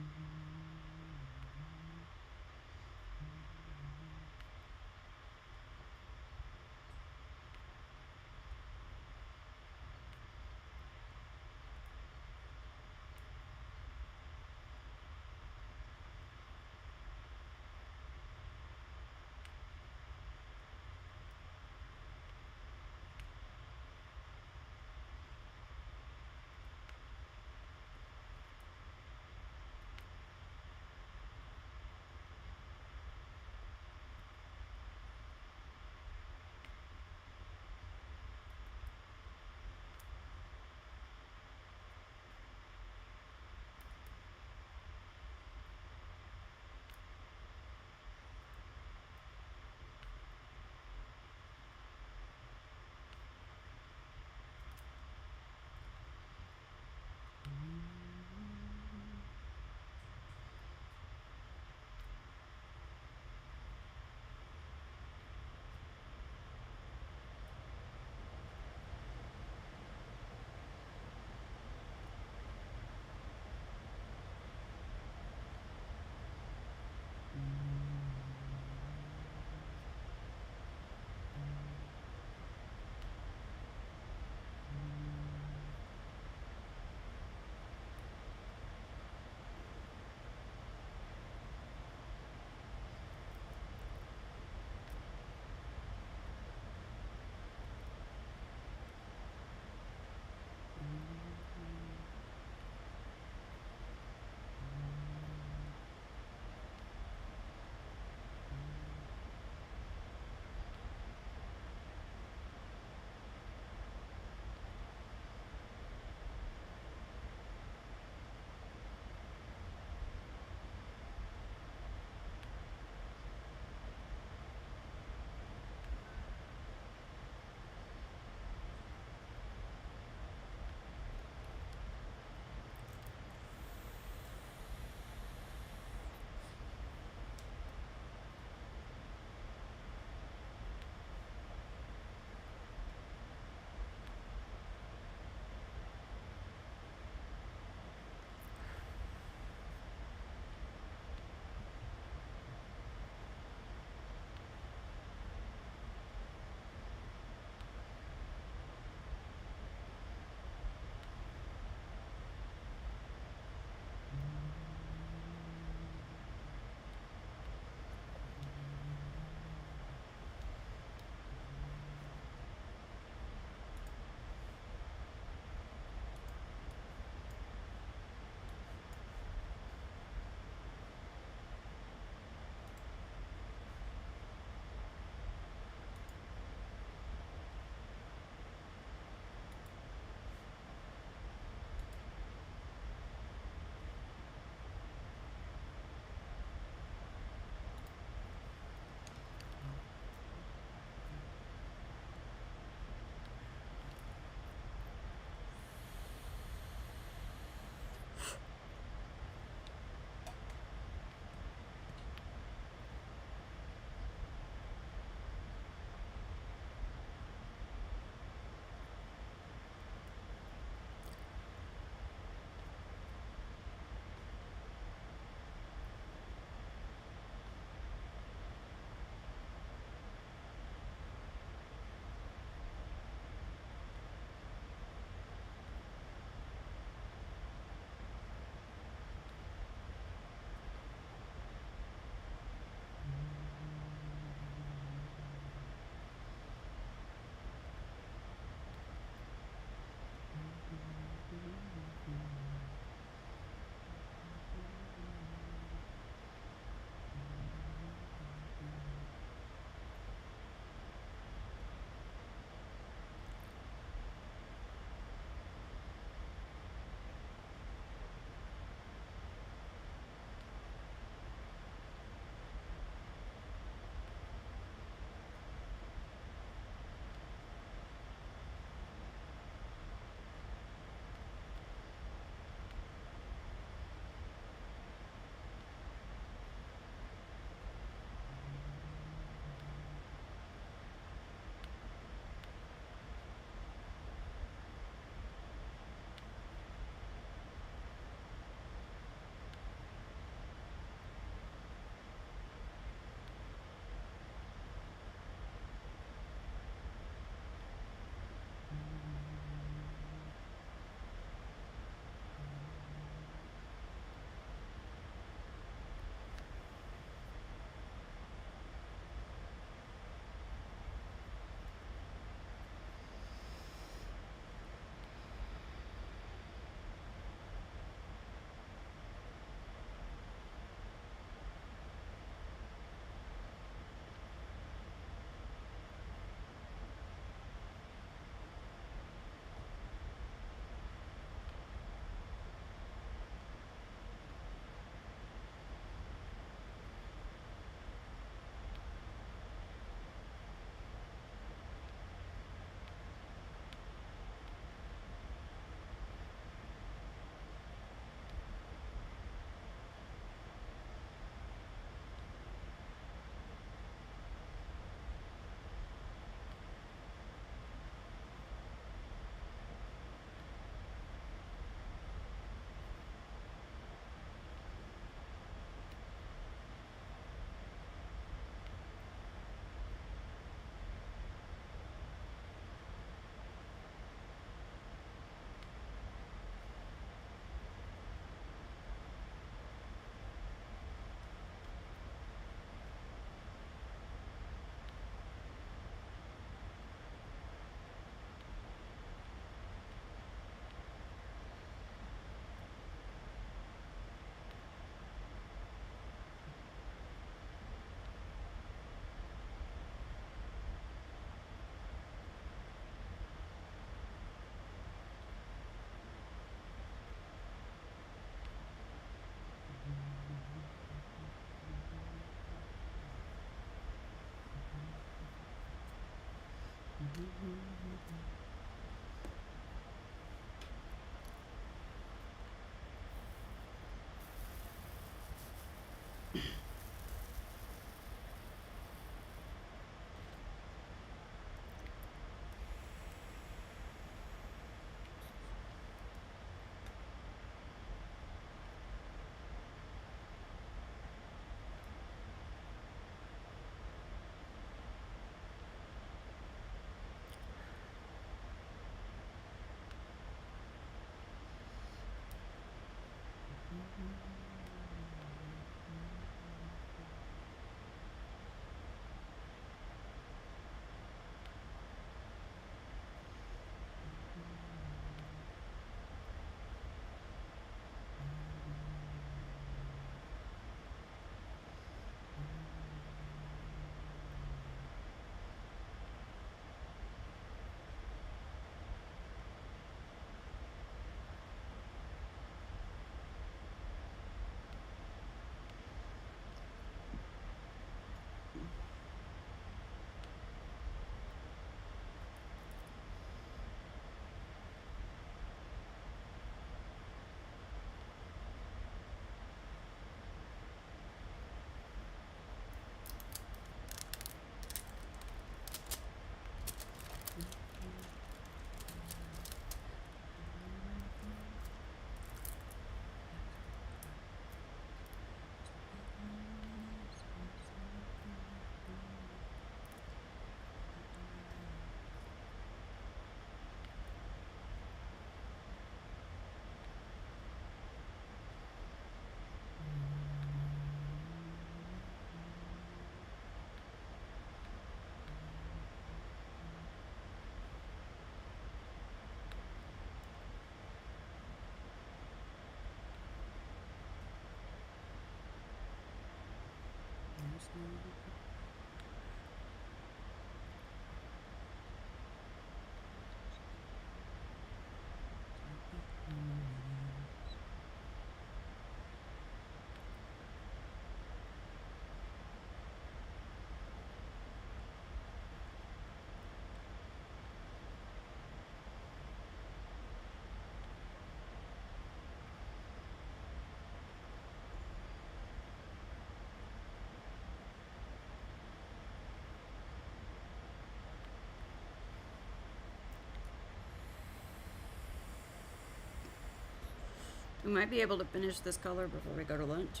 We might be able to finish this color before we go to lunch.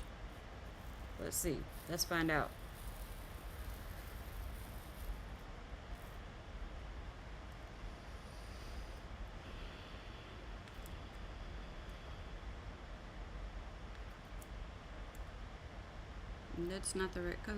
Let's see. Let's find out. That's not the right color.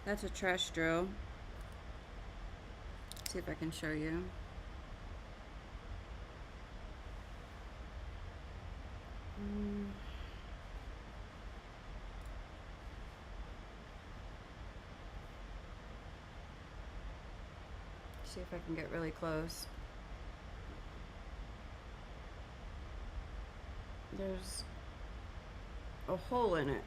That's a trash drill. See if I can show you. See if I can get really close. There's a hole in it.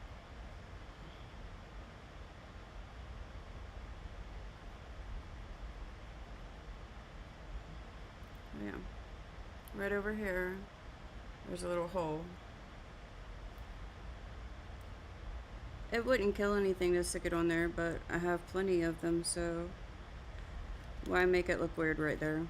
Yeah. Right over here, there's a little hole. It wouldn't kill anything to stick it on there, but I have plenty of them, so Why make it look weird right there?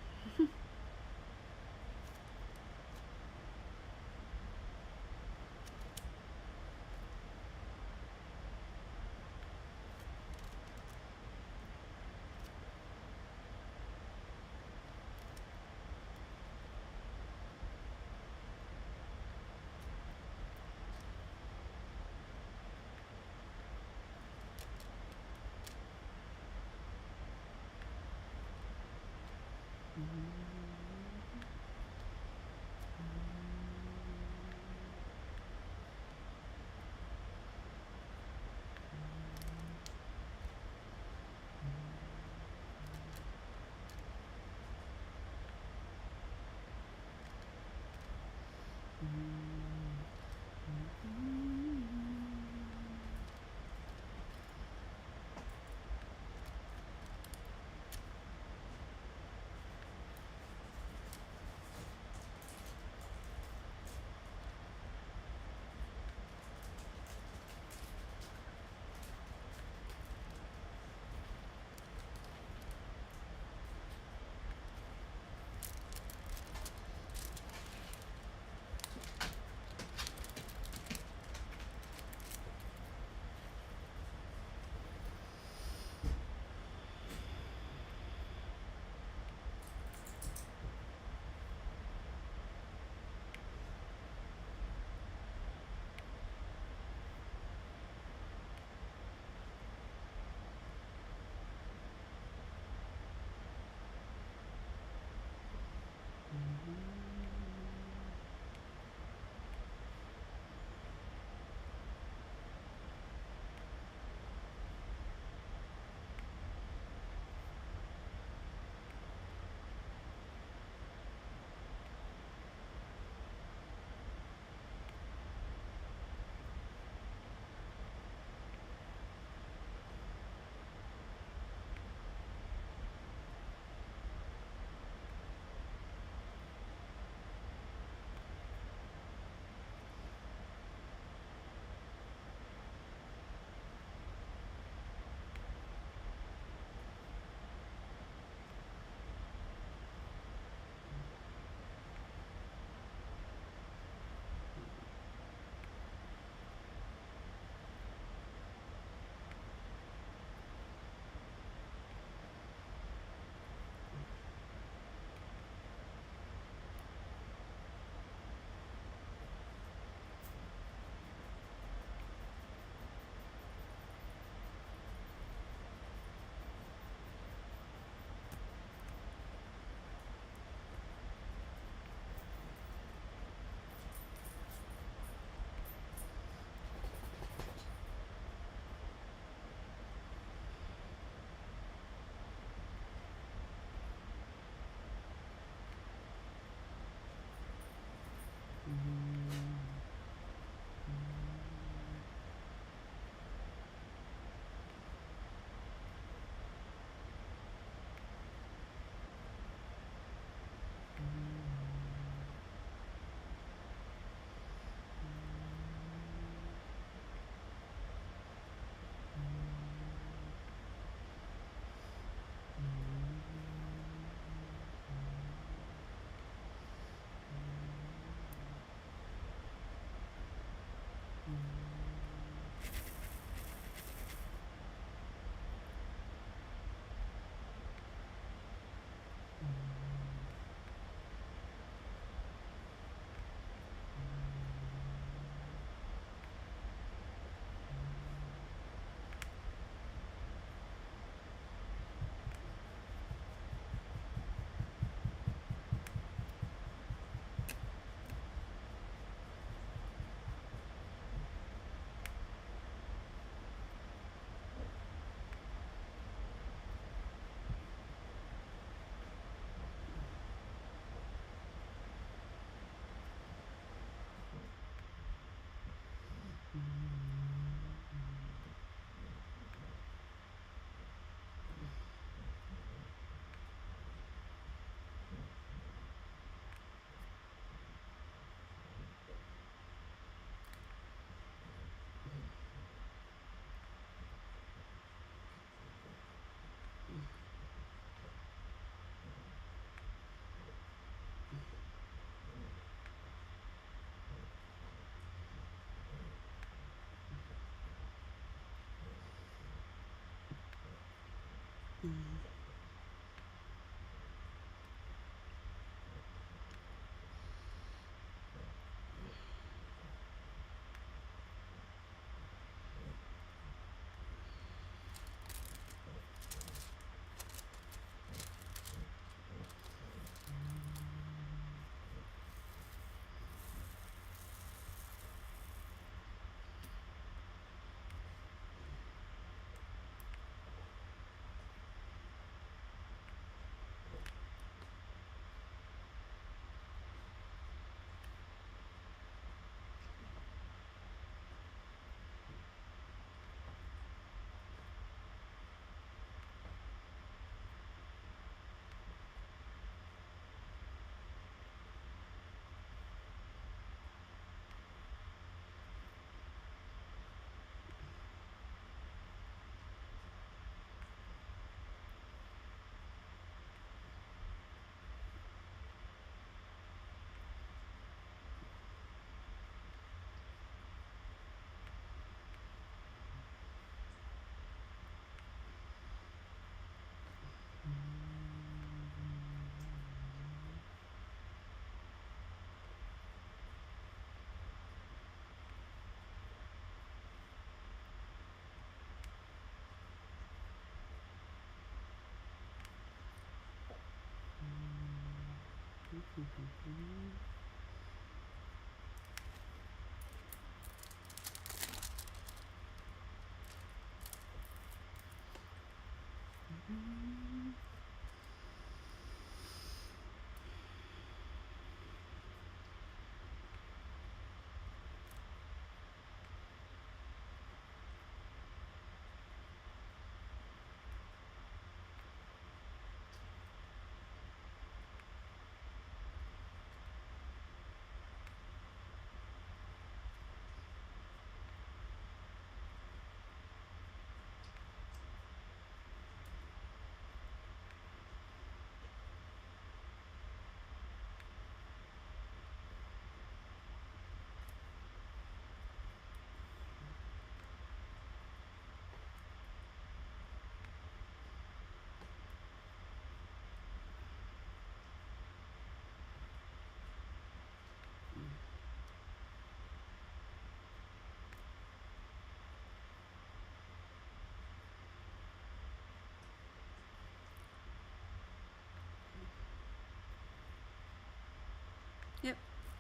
Yep,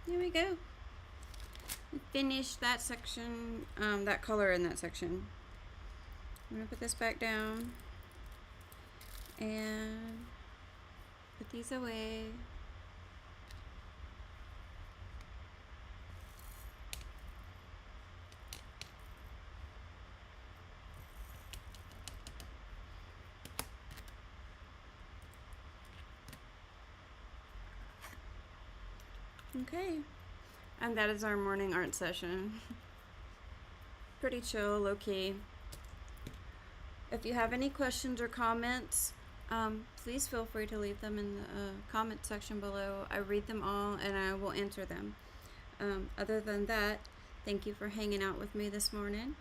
there we go. We finished that section, that color in that section. I'm gonna put this back down and put these away. Okay, and that is our morning art session. Pretty chill, low key. If you have any questions or comments, please feel free to leave them in the comment section below. I read them all and I will answer them. Other than that, thank you for hanging out with me this morning.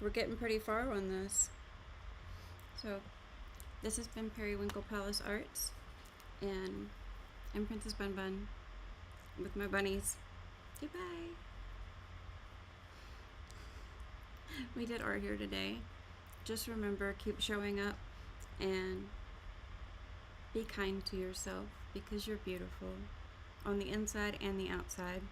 We're getting pretty far on this. So, this has been Periwinkle Palace Arts, and I'm Princess Bun Bun with my bunnies. Goodbye. We did art here today. Just remember, keep showing up and be kind to yourself because you're beautiful on the inside and the outside.